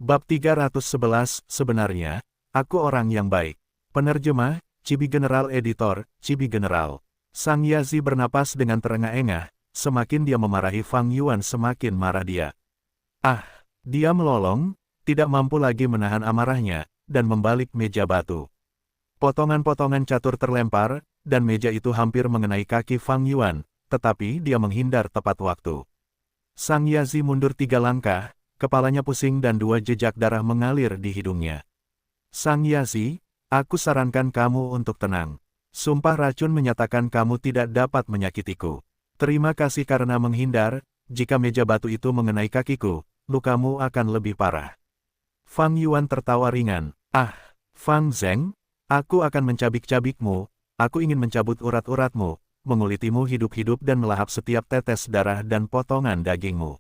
Bab 311, sebenarnya, aku orang yang baik. Penerjemah, Cibi General Editor, Cibi General. Sang Yazi bernapas dengan terengah-engah, semakin dia memarahi Fang Yuan semakin marah dia. Ah, dia melolong, tidak mampu lagi menahan amarahnya, dan membalik meja batu. Potongan-potongan catur terlempar, dan meja itu hampir mengenai kaki Fang Yuan, tetapi dia menghindar tepat waktu. Sang Yazi mundur 3 langkah, kepalanya pusing dan 2 jejak darah mengalir di hidungnya. Sang Yazi, aku sarankan kamu untuk tenang. Sumpah racun menyatakan kamu tidak dapat menyakitiku. Terima kasih karena menghindar, jika meja batu itu mengenai kakiku, lukamu akan lebih parah. Fang Yuan tertawa ringan. Ah, Fang Zheng, aku akan mencabik-cabikmu, aku ingin mencabut urat-uratmu, mengulitimu hidup-hidup dan melahap setiap tetes darah dan potongan dagingmu.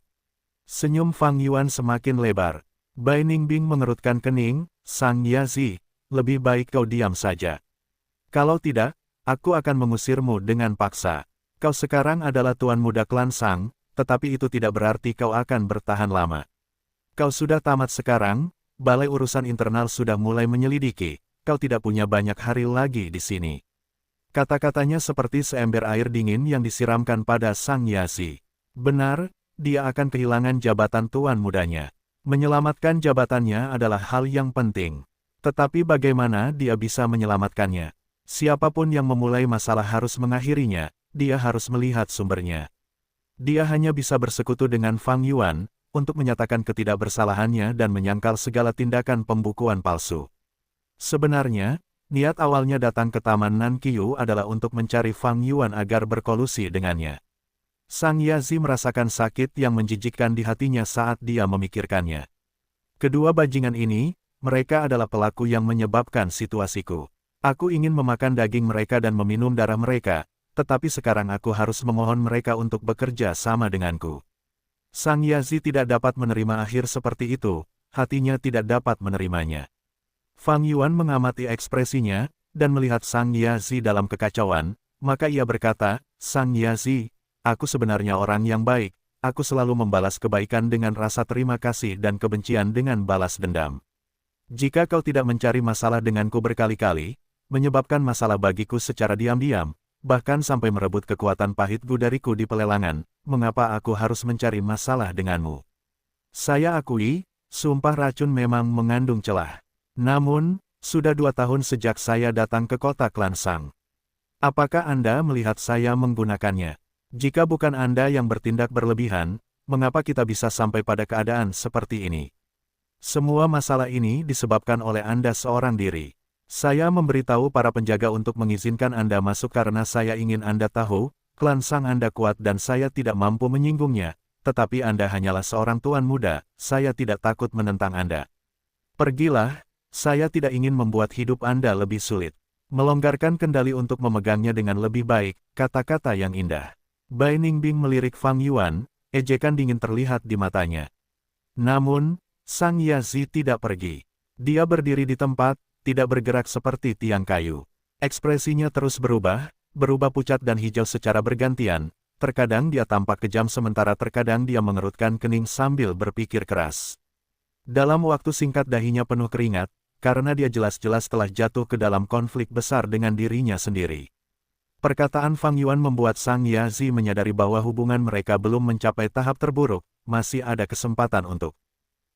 Senyum Fang Yuan semakin lebar. Bai Ningbing mengerutkan kening, Sang Yazi, lebih baik kau diam saja. Kalau tidak, aku akan mengusirmu dengan paksa. Kau sekarang adalah tuan muda klan Sang, tetapi itu tidak berarti kau akan bertahan lama. Kau sudah tamat sekarang, balai urusan internal sudah mulai menyelidiki, kau tidak punya banyak hari lagi di sini. Kata-katanya seperti seember air dingin yang disiramkan pada Sang Yazi. Benar, dia akan kehilangan jabatan tuan mudanya. Menyelamatkan jabatannya adalah hal yang penting. Tetapi bagaimana dia bisa menyelamatkannya? Siapapun yang memulai masalah harus mengakhirinya, dia harus melihat sumbernya. Dia hanya bisa bersekutu dengan Fang Yuan, untuk menyatakan ketidakbersalahannya dan menyangkal segala tindakan pembukuan palsu. Sebenarnya, niat awalnya datang ke Taman Nanqiu adalah untuk mencari Fang Yuan agar berkolusi dengannya. Sang Yazi merasakan sakit yang menjijikkan di hatinya saat dia memikirkannya. Kedua bajingan ini, mereka adalah pelaku yang menyebabkan situasiku. Aku ingin memakan daging mereka dan meminum darah mereka, tetapi sekarang aku harus memohon mereka untuk bekerja sama denganku. Sang Yazi tidak dapat menerima akhir seperti itu, hatinya tidak dapat menerimanya. Fang Yuan mengamati ekspresinya, dan melihat Sang Yazi dalam kekacauan, maka ia berkata, Sang Yazi, aku sebenarnya orang yang baik, aku selalu membalas kebaikan dengan rasa terima kasih dan kebencian dengan balas dendam. Jika kau tidak mencari masalah denganku berkali-kali, menyebabkan masalah bagiku secara diam-diam, bahkan sampai merebut kekuatan pahitku dariku di pelelangan, mengapa aku harus mencari masalah denganmu? Saya akui, sumpah racun memang mengandung celah. Namun, sudah 2 tahun sejak saya datang ke kota klan Sang. Apakah Anda melihat saya menggunakannya? Jika bukan Anda yang bertindak berlebihan, mengapa kita bisa sampai pada keadaan seperti ini? Semua masalah ini disebabkan oleh Anda seorang diri. Saya memberitahu para penjaga untuk mengizinkan Anda masuk karena saya ingin Anda tahu, klan Sang Anda kuat dan saya tidak mampu menyinggungnya, tetapi Anda hanyalah seorang tuan muda, saya tidak takut menentang Anda. Pergilah, saya tidak ingin membuat hidup Anda lebih sulit. Melonggarkan kendali untuk memegangnya dengan lebih baik, kata-kata yang indah. Bai Ningbing melirik Fang Yuan, ejekan dingin terlihat di matanya. Namun, Sang Yazi tidak pergi. Dia berdiri di tempat, tidak bergerak seperti tiang kayu. Ekspresinya terus berubah pucat dan hijau secara bergantian, terkadang dia tampak kejam sementara terkadang dia mengerutkan kening sambil berpikir keras. Dalam waktu singkat dahinya penuh keringat, karena dia jelas-jelas telah jatuh ke dalam konflik besar dengan dirinya sendiri. Perkataan Fang Yuan membuat Sang Yazi menyadari bahwa hubungan mereka belum mencapai tahap terburuk, masih ada kesempatan untuk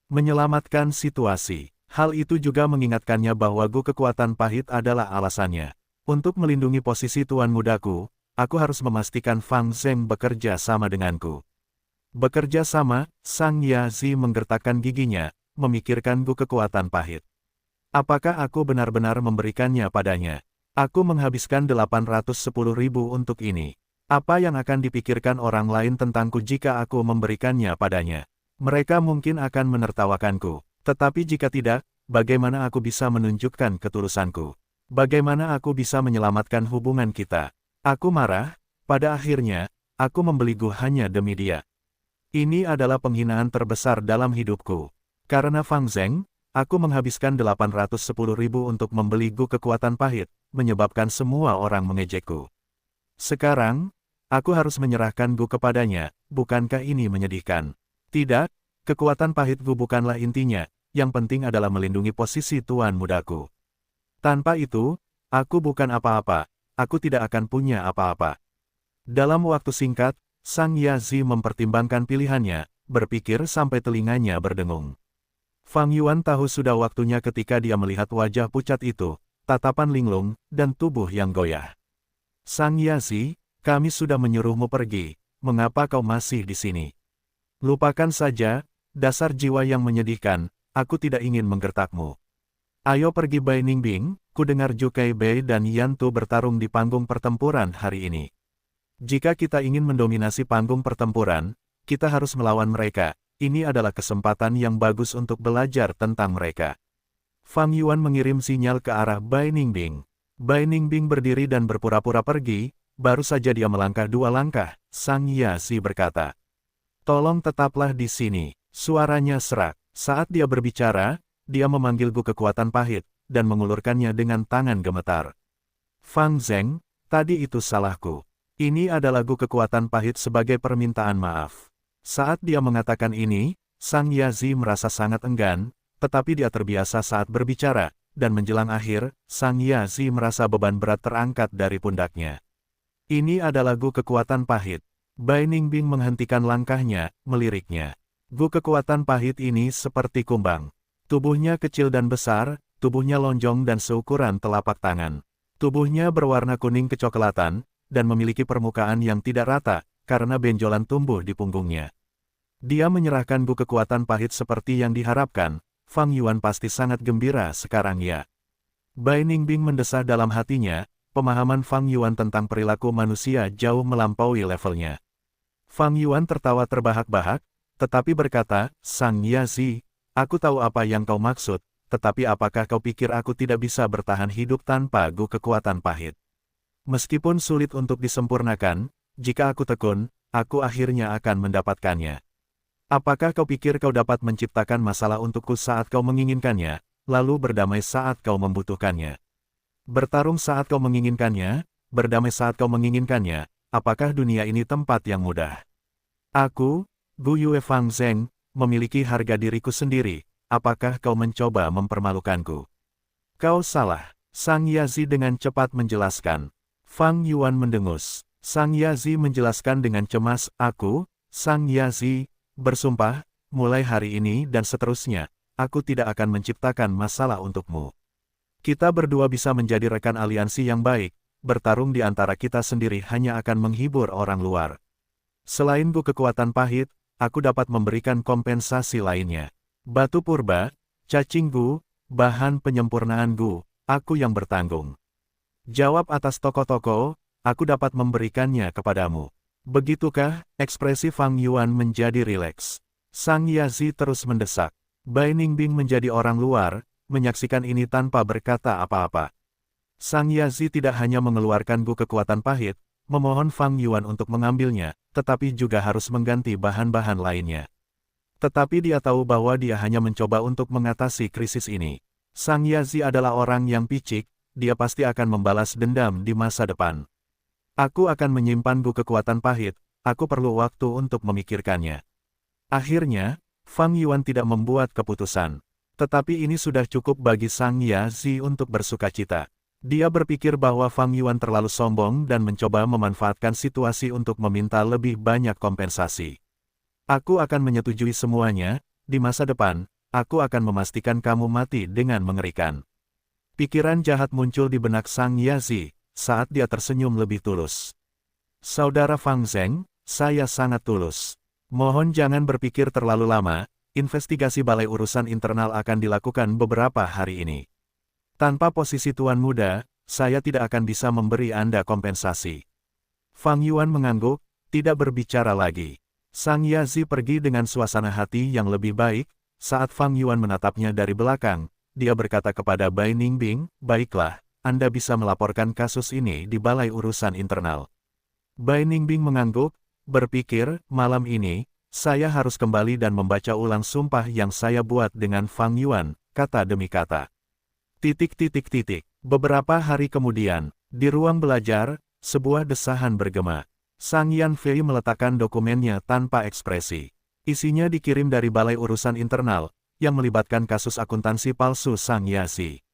menyelamatkan situasi. Hal itu juga mengingatkannya bahwa kekuatan pahit adalah alasannya. Untuk melindungi posisi tuan mudaku, aku harus memastikan Fang Zheng bekerja sama denganku. Bekerja sama, Sang Yazi menggertakkan giginya, memikirkan kekuatan pahit. Apakah aku benar-benar memberikannya padanya? Aku menghabiskan 810.000 untuk ini. Apa yang akan dipikirkan orang lain tentangku jika aku memberikannya padanya? Mereka mungkin akan menertawakanku. Tetapi jika tidak, bagaimana aku bisa menunjukkan ketulusanku? Bagaimana aku bisa menyelamatkan hubungan kita? Aku marah, pada akhirnya, aku membeli Gu hanya demi dia. Ini adalah penghinaan terbesar dalam hidupku. Karena Fang Zheng, aku menghabiskan 810.000 untuk membeli Gu kekuatan pahit, menyebabkan semua orang mengejekku. Sekarang, aku harus menyerahkan Gu kepadanya, bukankah ini menyedihkan? Tidak, kekuatan pahit Gu bukanlah intinya, yang penting adalah melindungi posisi tuan mudaku. Tanpa itu, aku bukan apa-apa, aku tidak akan punya apa-apa. Dalam waktu singkat, Sang Yazi mempertimbangkan pilihannya, berpikir sampai telinganya berdengung. Fang Yuan tahu sudah waktunya ketika dia melihat wajah pucat itu, tatapan linglung, dan tubuh yang goyah. Sang Yazi, kami sudah menyuruhmu pergi, mengapa kau masih di sini? Lupakan saja, dasar jiwa yang menyedihkan, aku tidak ingin menggertakmu. Ayo pergi Bai Ningbing, ku dengar Jukai Bei dan Yan Tu bertarung di panggung pertempuran hari ini. Jika kita ingin mendominasi panggung pertempuran, kita harus melawan mereka, ini adalah kesempatan yang bagus untuk belajar tentang mereka. Fang Yuan mengirim sinyal ke arah Bai Ningbing. Bai Ningbing berdiri dan berpura-pura pergi, baru saja dia melangkah 2 langkah, Sang Yazi berkata. Tolong tetaplah di sini, suaranya serak. Saat dia berbicara, dia memanggil Gu kekuatan pahit, dan mengulurkannya dengan tangan gemetar. Fang Zeng, tadi itu salahku. Ini adalah Gu kekuatan pahit sebagai permintaan maaf. Saat dia mengatakan ini, Sang Yazi merasa sangat enggan, tetapi dia terbiasa saat berbicara, dan menjelang akhir, Sang Yazi merasa beban berat terangkat dari pundaknya. Ini adalah Gu kekuatan pahit. Bai Ningbing menghentikan langkahnya, meliriknya. Gu kekuatan pahit ini seperti kumbang. Tubuhnya kecil dan besar, tubuhnya lonjong dan seukuran telapak tangan. Tubuhnya berwarna kuning kecoklatan, dan memiliki permukaan yang tidak rata, karena benjolan tumbuh di punggungnya. Dia menyerahkan Gu kekuatan pahit seperti yang diharapkan, Fang Yuan pasti sangat gembira sekarang ya. Bai Ningbing mendesah dalam hatinya, pemahaman Fang Yuan tentang perilaku manusia jauh melampaui levelnya. Fang Yuan tertawa terbahak-bahak, tetapi berkata, Sang Yazi, aku tahu apa yang kau maksud, tetapi apakah kau pikir aku tidak bisa bertahan hidup tanpa Gu kekuatan pahit? Meskipun sulit untuk disempurnakan, jika aku tekun, aku akhirnya akan mendapatkannya. Apakah kau pikir kau dapat menciptakan masalah untukku saat kau menginginkannya, lalu berdamai saat kau membutuhkannya? Bertarung saat kau menginginkannya, berdamai saat kau menginginkannya, apakah dunia ini tempat yang mudah? Aku, Gu Yue Fang Zeng, memiliki harga diriku sendiri, apakah kau mencoba mempermalukanku? Kau salah, Sang Yazi dengan cepat menjelaskan. Fang Yuan mendengus. Sang Yazi menjelaskan dengan cemas, aku, Sang Yazi, bersumpah, mulai hari ini dan seterusnya, aku tidak akan menciptakan masalah untukmu. Kita berdua bisa menjadi rekan aliansi yang baik, bertarung di antara kita sendiri hanya akan menghibur orang luar. Selain Gu kekuatan pahit, aku dapat memberikan kompensasi lainnya. Batu purba, cacing Gu, bahan penyempurnaan Gu, aku yang bertanggung jawab atas toko-toko, aku dapat memberikannya kepadamu. Begitukah? Ekspresi Fang Yuan menjadi rileks. Sang Yazi terus mendesak. Bai Ningbing menjadi orang luar, menyaksikan ini tanpa berkata apa-apa. Sang Yazi tidak hanya mengeluarkan Gu kekuatan pahit, memohon Fang Yuan untuk mengambilnya, tetapi juga harus mengganti bahan-bahan lainnya. Tetapi dia tahu bahwa dia hanya mencoba untuk mengatasi krisis ini. Sang Yazi adalah orang yang picik, dia pasti akan membalas dendam di masa depan. Aku akan menyimpan Gu kekuatan pahit, aku perlu waktu untuk memikirkannya. Akhirnya, Fang Yuan tidak membuat keputusan. Tetapi ini sudah cukup bagi Sang Yazi untuk bersukacita. Dia berpikir bahwa Fang Yuan terlalu sombong dan mencoba memanfaatkan situasi untuk meminta lebih banyak kompensasi. Aku akan menyetujui semuanya, di masa depan, aku akan memastikan kamu mati dengan mengerikan. Pikiran jahat muncul di benak Sang Yazi, saat dia tersenyum lebih tulus. Saudara Fang Zeng, saya sangat tulus. Mohon jangan berpikir terlalu lama, investigasi balai urusan internal akan dilakukan beberapa hari ini. Tanpa posisi tuan muda, saya tidak akan bisa memberi Anda kompensasi. Fang Yuan mengangguk, tidak berbicara lagi. Sang Yazi pergi dengan suasana hati yang lebih baik, saat Fang Yuan menatapnya dari belakang, dia berkata kepada Bai Ningbing, baiklah, Anda bisa melaporkan kasus ini di balai urusan internal. Bai Ningbing mengangguk, berpikir, malam ini, saya harus kembali dan membaca ulang sumpah yang saya buat dengan Fang Yuan, kata demi kata. Beberapa hari kemudian, di ruang belajar, sebuah desahan bergema. Sang Yan Fei meletakkan dokumennya tanpa ekspresi. Isinya dikirim dari balai urusan internal, yang melibatkan kasus akuntansi palsu Sang Yazi.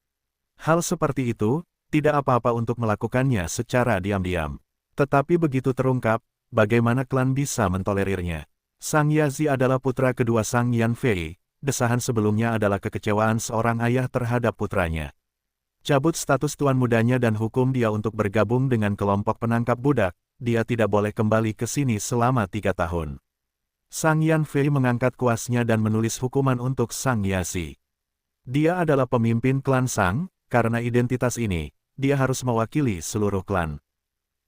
Hal seperti itu, tidak apa-apa untuk melakukannya secara diam-diam. Tetapi begitu terungkap, bagaimana klan bisa mentolerirnya? Sang Yazi adalah putra kedua Sang Yanfei. Desahan sebelumnya adalah kekecewaan seorang ayah terhadap putranya. Cabut status tuan mudanya dan hukum dia untuk bergabung dengan kelompok penangkap budak, dia tidak boleh kembali ke sini selama 3 tahun. Sang Yanfei mengangkat kuasnya dan menulis hukuman untuk Sang Yazi. Dia adalah pemimpin klan Sang, karena identitas ini, dia harus mewakili seluruh klan.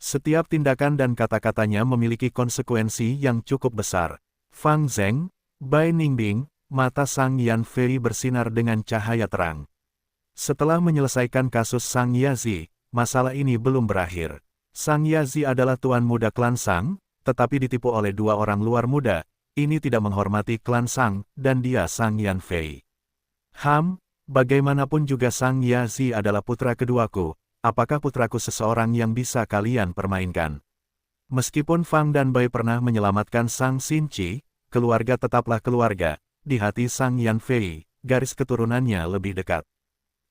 Setiap tindakan dan kata-katanya memiliki konsekuensi yang cukup besar. Fang Zheng, Bai Ningbing, mata Sang Yanfei bersinar dengan cahaya terang. Setelah menyelesaikan kasus Sang Yazi, masalah ini belum berakhir. Sang Yazi adalah tuan muda klan Sang, tetapi ditipu oleh 2 orang luar muda. Ini tidak menghormati klan Sang, dan dia Sang Yanfei. Bagaimanapun juga Sang Yazi adalah putra keduaku. Apakah putraku seseorang yang bisa kalian permainkan? Meskipun Fang dan Bai pernah menyelamatkan Sang Xinqi, keluarga tetaplah keluarga. Di hati Sang Yanfei, garis keturunannya lebih dekat.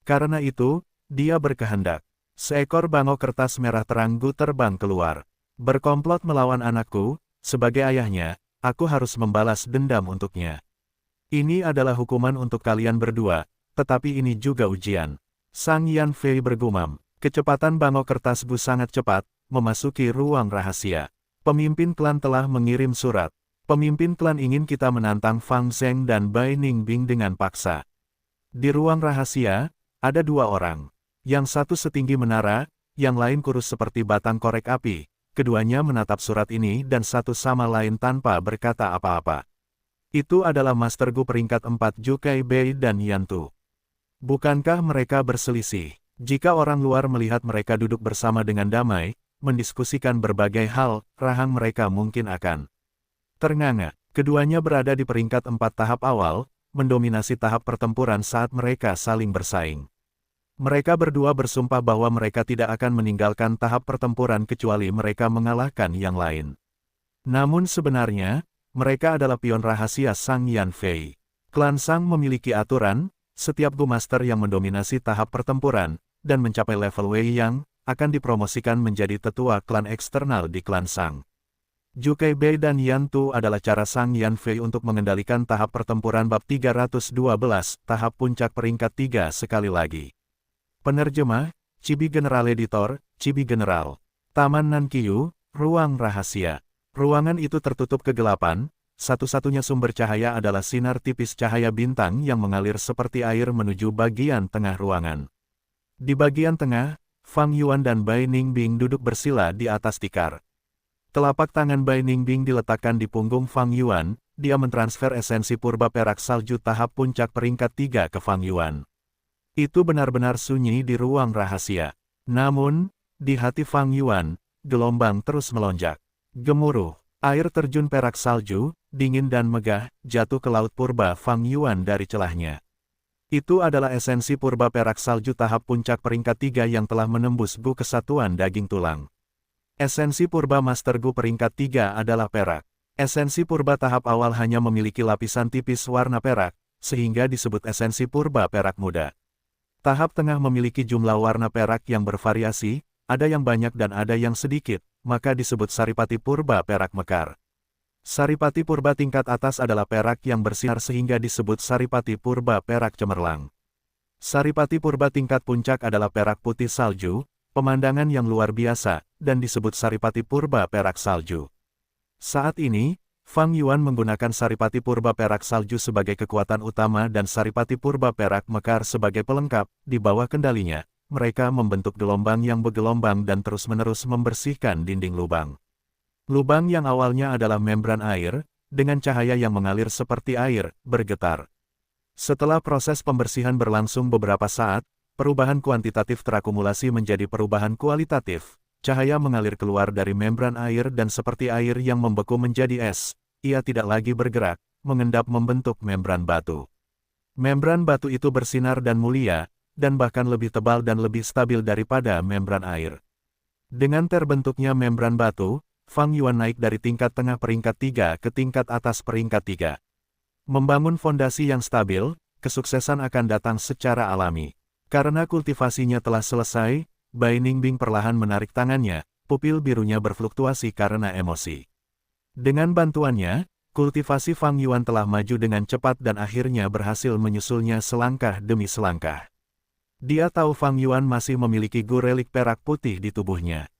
Karena itu, dia berkehendak. Seekor bangau kertas merah teranggu terbang keluar. Berkomplot melawan anakku, sebagai ayahnya, aku harus membalas dendam untuknya. Ini adalah hukuman untuk kalian berdua, tetapi ini juga ujian. Sang Yanfei bergumam. Kecepatan bangau kertas Bu sangat cepat, memasuki ruang rahasia. Pemimpin klan telah mengirim surat. Pemimpin klan ingin kita menantang Fang Zheng dan Bai Ningbing dengan paksa. Di ruang rahasia, ada 2 orang. Yang satu setinggi menara, yang lain kurus seperti batang korek api. Keduanya menatap surat ini dan satu sama lain tanpa berkata apa-apa. Itu adalah Master Gu peringkat 4 Jukai Bei dan Yantu. Bukankah mereka berselisih? Jika orang luar melihat mereka duduk bersama dengan damai, mendiskusikan berbagai hal, rahang mereka mungkin akan ternganga. Keduanya berada di peringkat 4 tahap awal, mendominasi tahap pertempuran saat mereka saling bersaing. Mereka berdua bersumpah bahwa mereka tidak akan meninggalkan tahap pertempuran kecuali mereka mengalahkan yang lain. Namun sebenarnya, mereka adalah pion rahasia Sang Yanfei. Klan Sang memiliki aturan, setiap Gu Master yang mendominasi tahap pertempuran, dan mencapai level Wei Yang, akan dipromosikan menjadi tetua klan eksternal di klan Sang. Jukai Bei dan Yantu adalah cara Sang Yanfei untuk mengendalikan tahap pertempuran bab 312, tahap puncak peringkat 3 sekali lagi. Penerjemah, Chibi General Editor, Chibi General. Taman Nankiyu, ruang rahasia. Ruangan itu tertutup kegelapan, satu-satunya sumber cahaya adalah sinar tipis cahaya bintang yang mengalir seperti air menuju bagian tengah ruangan. Di bagian tengah, Fang Yuan dan Bai Ningbing duduk bersila di atas tikar. Telapak tangan Bai Ningbing diletakkan di punggung Fang Yuan, dia mentransfer esensi purba perak salju tahap puncak peringkat 3 ke Fang Yuan. Itu benar-benar sunyi di ruang rahasia. Namun, di hati Fang Yuan, gelombang terus melonjak. Gemuruh, air terjun perak salju, dingin dan megah, jatuh ke laut purba Fang Yuan dari celahnya. Itu adalah esensi purba perak salju tahap puncak peringkat 3 yang telah menembus Gu kesatuan daging tulang. Esensi purba Master Gu peringkat 3 adalah perak. Esensi purba tahap awal hanya memiliki lapisan tipis warna perak, sehingga disebut esensi purba perak muda. Tahap tengah memiliki jumlah warna perak yang bervariasi, ada yang banyak dan ada yang sedikit, maka disebut saripati purba perak mekar. Saripati purba tingkat atas adalah perak yang bersinar sehingga disebut saripati purba perak cemerlang. Saripati purba tingkat puncak adalah perak putih salju, pemandangan yang luar biasa, dan disebut saripati purba perak salju. Saat ini, Fang Yuan menggunakan saripati purba perak salju sebagai kekuatan utama dan saripati purba perak mekar sebagai pelengkap. Di bawah kendalinya, mereka membentuk gelombang yang bergelombang dan terus-menerus membersihkan dinding lubang. Lubang yang awalnya adalah membran air, dengan cahaya yang mengalir seperti air, bergetar. Setelah proses pembersihan berlangsung beberapa saat, perubahan kuantitatif terakumulasi menjadi perubahan kualitatif. Cahaya mengalir keluar dari membran air dan seperti air yang membeku menjadi es. Ia tidak lagi bergerak, mengendap membentuk membran batu. Membran batu itu bersinar dan mulia, dan bahkan lebih tebal dan lebih stabil daripada membran air. Dengan terbentuknya membran batu, Fang Yuan naik dari tingkat tengah peringkat 3 ke tingkat atas peringkat 3. Membangun fondasi yang stabil, kesuksesan akan datang secara alami. Karena kultivasinya telah selesai, Bai Ningbing perlahan menarik tangannya, pupil birunya berfluktuasi karena emosi. Dengan bantuannya, kultivasi Fang Yuan telah maju dengan cepat dan akhirnya berhasil menyusulnya selangkah demi selangkah. Dia tahu Fang Yuan masih memiliki gu relik perak putih di tubuhnya.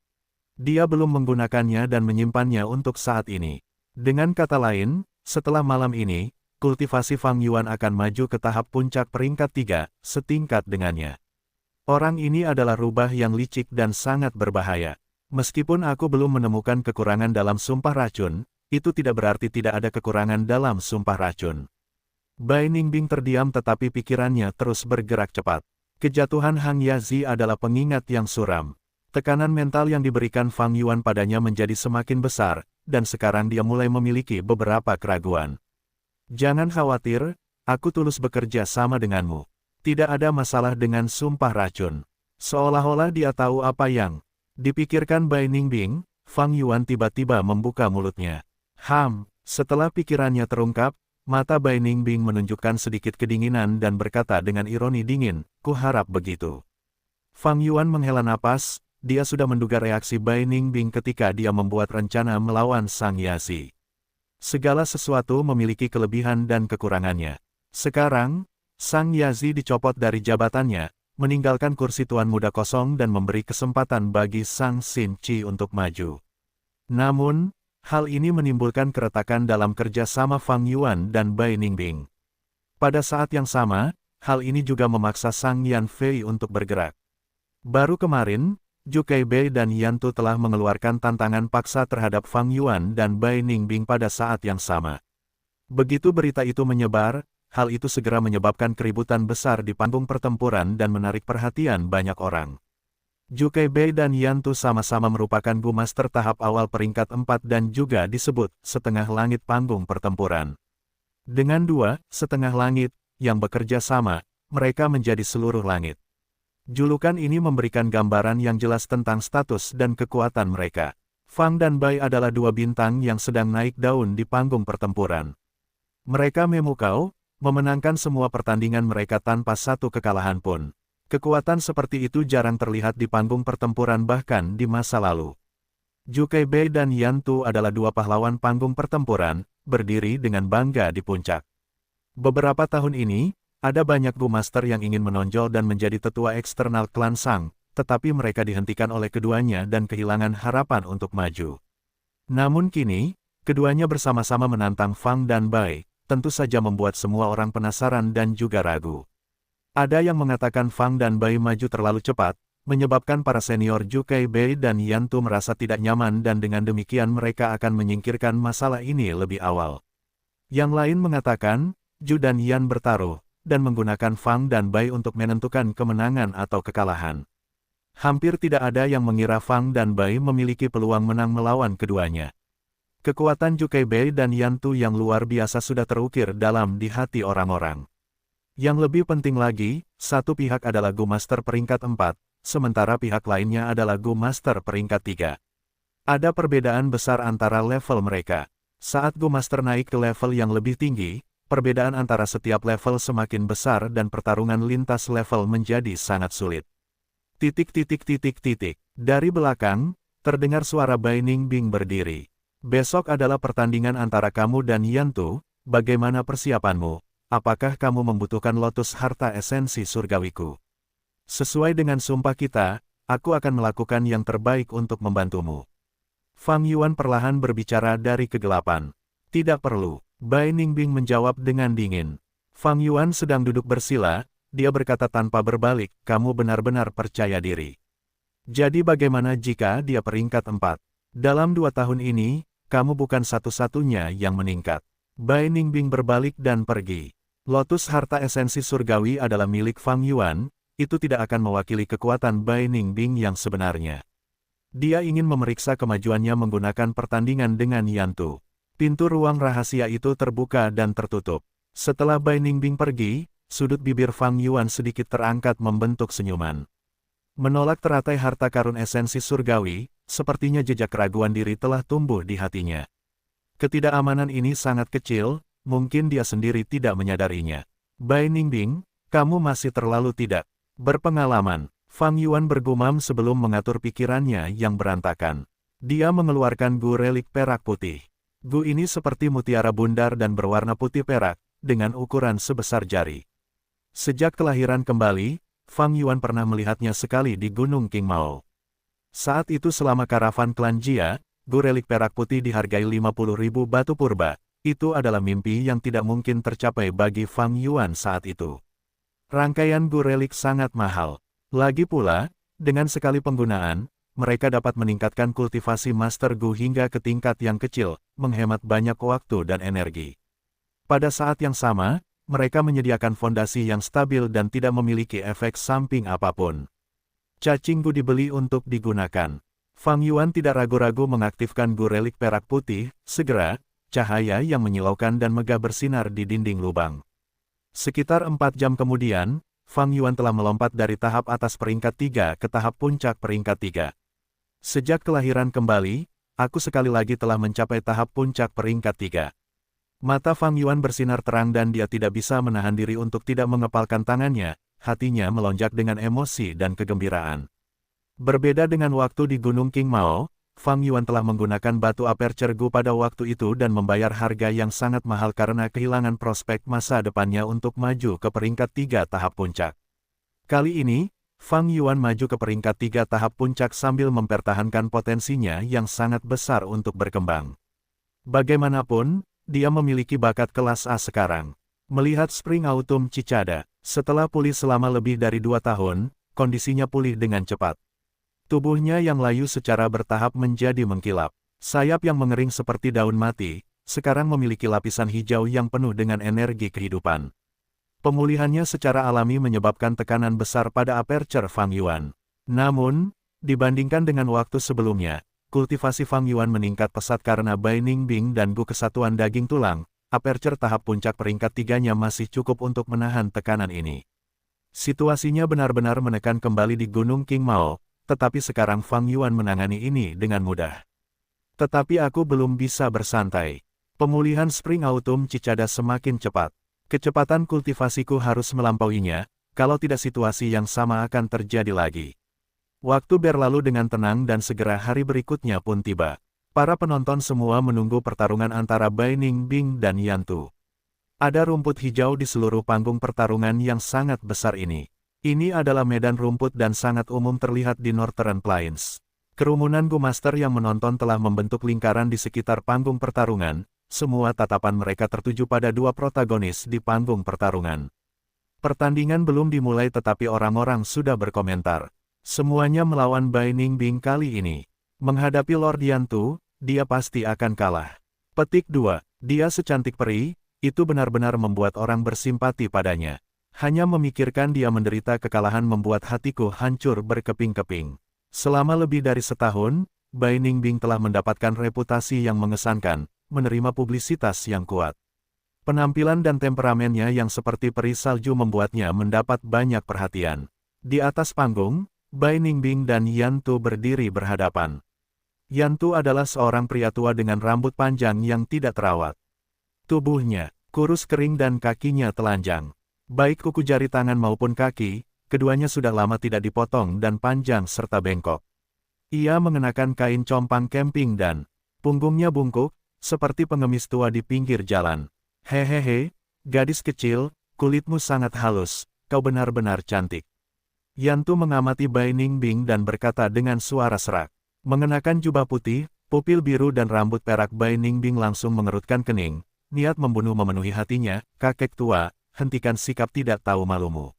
Dia belum menggunakannya dan menyimpannya untuk saat ini. Dengan kata lain, setelah malam ini, kultivasi Fang Yuan akan maju ke tahap puncak peringkat 3, setingkat dengannya. Orang ini adalah rubah yang licik dan sangat berbahaya. Meskipun aku belum menemukan kekurangan dalam sumpah racun, itu tidak berarti tidak ada kekurangan dalam sumpah racun. Bai Ningbing terdiam tetapi pikirannya terus bergerak cepat. Kejatuhan Hang Yazi adalah pengingat yang suram. Tekanan mental yang diberikan Fang Yuan padanya menjadi semakin besar, dan sekarang dia mulai memiliki beberapa keraguan. Jangan khawatir, aku tulus bekerja sama denganmu. Tidak ada masalah dengan sumpah racun. Seolah-olah dia tahu apa yang dipikirkan Bai Ningbing, Fang Yuan tiba-tiba membuka mulutnya. Setelah pikirannya terungkap, mata Bai Ningbing menunjukkan sedikit kedinginan dan berkata dengan ironi dingin, "Kuharap begitu." Fang Yuan menghela napas, dia sudah menduga reaksi Bai Ningbing ketika dia membuat rencana melawan Sang Yazi. Segala sesuatu memiliki kelebihan dan kekurangannya. Sekarang, Sang Yazi dicopot dari jabatannya, meninggalkan kursi tuan muda kosong dan memberi kesempatan bagi Sang Xin Qi untuk maju. Namun, hal ini menimbulkan keretakan dalam kerjasama Fang Yuan dan Bai Ningbing. Pada saat yang sama, hal ini juga memaksa Sang Yan Fei untuk bergerak. Baru kemarin, Zhu Keibei dan Yan Tu telah mengeluarkan tantangan paksa terhadap Fang Yuan dan Bai Ningbing pada saat yang sama. Begitu berita itu menyebar, hal itu segera menyebabkan keributan besar di panggung pertempuran dan menarik perhatian banyak orang. Zhu Keibei dan Yan Tu sama-sama merupakan Gu Master tahap awal peringkat 4 dan juga disebut setengah langit panggung pertempuran. Dengan dua setengah langit yang bekerja sama, mereka menjadi seluruh langit. Julukan ini memberikan gambaran yang jelas tentang status dan kekuatan mereka. Fang dan Bai adalah dua bintang yang sedang naik daun di panggung pertempuran. Mereka memukau, memenangkan semua pertandingan mereka tanpa satu kekalahan pun. Kekuatan seperti itu jarang terlihat di panggung pertempuran bahkan di masa lalu. Zhu Keibei dan Yan Tu adalah dua pahlawan panggung pertempuran, berdiri dengan bangga di puncak. Beberapa tahun ini, ada banyak Gu Master yang ingin menonjol dan menjadi tetua eksternal klan Sang, tetapi mereka dihentikan oleh keduanya dan kehilangan harapan untuk maju. Namun kini, keduanya bersama-sama menantang Fang dan Bai, tentu saja membuat semua orang penasaran dan juga ragu. Ada yang mengatakan Fang dan Bai maju terlalu cepat, menyebabkan para senior Zhu Keibei dan Yan Tu merasa tidak nyaman dan dengan demikian mereka akan menyingkirkan masalah ini lebih awal. Yang lain mengatakan, Zhu dan Yan bertaruh, dan menggunakan Fang dan Bai untuk menentukan kemenangan atau kekalahan. Hampir tidak ada yang mengira Fang dan Bai memiliki peluang menang melawan keduanya. Kekuatan Zhu Keibei dan Yan Tu yang luar biasa sudah terukir dalam di hati orang-orang. Yang lebih penting lagi, satu pihak adalah Gu Master peringkat 4, sementara pihak lainnya adalah Gu Master peringkat 3. Ada perbedaan besar antara level mereka. Saat Gu Master naik ke level yang lebih tinggi, perbedaan antara setiap level semakin besar dan pertarungan lintas level menjadi sangat sulit. Dari belakang, terdengar suara Bai Ningbing berdiri. Besok adalah pertandingan antara kamu dan Yan Tu, bagaimana persiapanmu? Apakah kamu membutuhkan lotus harta esensi surgawiku? Sesuai dengan sumpah kita, aku akan melakukan yang terbaik untuk membantumu. Fang Yuan perlahan berbicara dari kegelapan. Tidak perlu. Bai Ningbing menjawab dengan dingin. Fang Yuan sedang duduk bersila, dia berkata tanpa berbalik, kamu benar-benar percaya diri. Jadi bagaimana jika dia peringkat 4? Dalam 2 tahun ini, kamu bukan satu-satunya yang meningkat. Bai Ningbing berbalik dan pergi. Lotus harta esensi surgawi adalah milik Fang Yuan, itu tidak akan mewakili kekuatan Bai Ningbing yang sebenarnya. Dia ingin memeriksa kemajuannya menggunakan pertandingan dengan Yan Tu. Pintu ruang rahasia itu terbuka dan tertutup. Setelah Bai Ningbing pergi, sudut bibir Fang Yuan sedikit terangkat membentuk senyuman. Menolak teratai harta karun esensi surgawi, sepertinya jejak keraguan diri telah tumbuh di hatinya. Ketidakamanan ini sangat kecil, mungkin dia sendiri tidak menyadarinya. Bai Ningbing, kamu masih terlalu tidak berpengalaman. Fang Yuan bergumam sebelum mengatur pikirannya yang berantakan. Dia mengeluarkan gu relik perak putih. Gu ini seperti mutiara bundar dan berwarna putih perak, dengan ukuran sebesar jari. Sejak kelahiran kembali, Fang Yuan pernah melihatnya sekali di Gunung King Mao. Saat itu selama karavan klan Jia, gu relik perak putih dihargai 50.000 batu purba. Itu adalah mimpi yang tidak mungkin tercapai bagi Fang Yuan saat itu. Rangkaian gu relik sangat mahal. Lagi pula, dengan sekali penggunaan, mereka dapat meningkatkan kultivasi Master Gu hingga ke tingkat yang kecil, menghemat banyak waktu dan energi. Pada saat yang sama, mereka menyediakan fondasi yang stabil dan tidak memiliki efek samping apapun. Cacing gu dibeli untuk digunakan. Fang Yuan tidak ragu-ragu mengaktifkan gu relik perak putih, segera, cahaya yang menyilaukan dan megah bersinar di dinding lubang. Sekitar 4 jam kemudian, Fang Yuan telah melompat dari tahap atas peringkat 3 ke tahap puncak peringkat 3. Sejak kelahiran kembali, aku sekali lagi telah mencapai tahap puncak peringkat 3. Mata Fang Yuan bersinar terang dan dia tidak bisa menahan diri untuk tidak mengepalkan tangannya, hatinya melonjak dengan emosi dan kegembiraan. Berbeda dengan waktu di Gunung King Mao, Fang Yuan telah menggunakan batu aperture Gu pada waktu itu dan membayar harga yang sangat mahal karena kehilangan prospek masa depannya untuk maju ke peringkat 3 tahap puncak. Kali ini, Fang Yuan maju ke peringkat 3 tahap puncak sambil mempertahankan potensinya yang sangat besar untuk berkembang. Bagaimanapun, dia memiliki bakat kelas A sekarang. Melihat Spring Autumn Cicada, setelah pulih selama lebih dari 2 tahun, kondisinya pulih dengan cepat. Tubuhnya yang layu secara bertahap menjadi mengkilap. Sayap yang mengering seperti daun mati, sekarang memiliki lapisan hijau yang penuh dengan energi kehidupan. Pemulihannya secara alami menyebabkan tekanan besar pada aperture Fang Yuan. Namun, dibandingkan dengan waktu sebelumnya, kultivasi Fang Yuan meningkat pesat karena Bai Ningbing dan Gu kesatuan daging tulang. Aperture tahap puncak peringkat 3-nya masih cukup untuk menahan tekanan ini. Situasinya benar-benar menekan kembali di Gunung King Mao. Tetapi sekarang Fang Yuan menangani ini dengan mudah. Tetapi aku belum bisa bersantai. Pemulihan Spring Autumn Cicada semakin cepat. Kecepatan kultivasiku harus melampauinya, kalau tidak situasi yang sama akan terjadi lagi. Waktu berlalu dengan tenang dan segera hari berikutnya pun tiba. Para penonton semua menunggu pertarungan antara Bai Ningbing dan Yan Tu. Ada rumput hijau di seluruh panggung pertarungan yang sangat besar ini. Ini adalah medan rumput dan sangat umum terlihat di Northern Plains. Kerumunan Gu Master yang menonton telah membentuk lingkaran di sekitar panggung pertarungan, semua tatapan mereka tertuju pada dua protagonis di panggung pertarungan. Pertandingan belum dimulai tetapi orang-orang sudah berkomentar. Semuanya melawan Bai Ningbing kali ini. Menghadapi Lord Yan Tu, dia pasti akan kalah. Petik 2. Dia secantik peri, itu benar-benar membuat orang bersimpati padanya. Hanya memikirkan dia menderita kekalahan membuat hatiku hancur berkeping-keping. Selama lebih dari setahun, Bai Ningbing telah mendapatkan reputasi yang mengesankan, menerima publisitas yang kuat. Penampilan dan temperamennya yang seperti peri salju membuatnya mendapat banyak perhatian. Di atas panggung, Bai Ningbing dan Yan Tu berdiri berhadapan. Yan Tu adalah seorang pria tua dengan rambut panjang yang tidak terawat. Tubuhnya kurus kering dan kakinya telanjang. Baik kuku jari tangan maupun kaki, keduanya sudah lama tidak dipotong dan panjang serta bengkok. Ia mengenakan kain compang camping dan punggungnya bungkuk, seperti pengemis tua di pinggir jalan. Hehehe, gadis kecil, kulitmu sangat halus, kau benar-benar cantik. Yan Tu mengamati Bai Ningbing dan berkata dengan suara serak. Mengenakan jubah putih, pupil biru dan rambut perak Bai Ningbing langsung mengerutkan kening, niat membunuh memenuhi hatinya, kakek tua. Hentikan sikap tidak tahu malumu.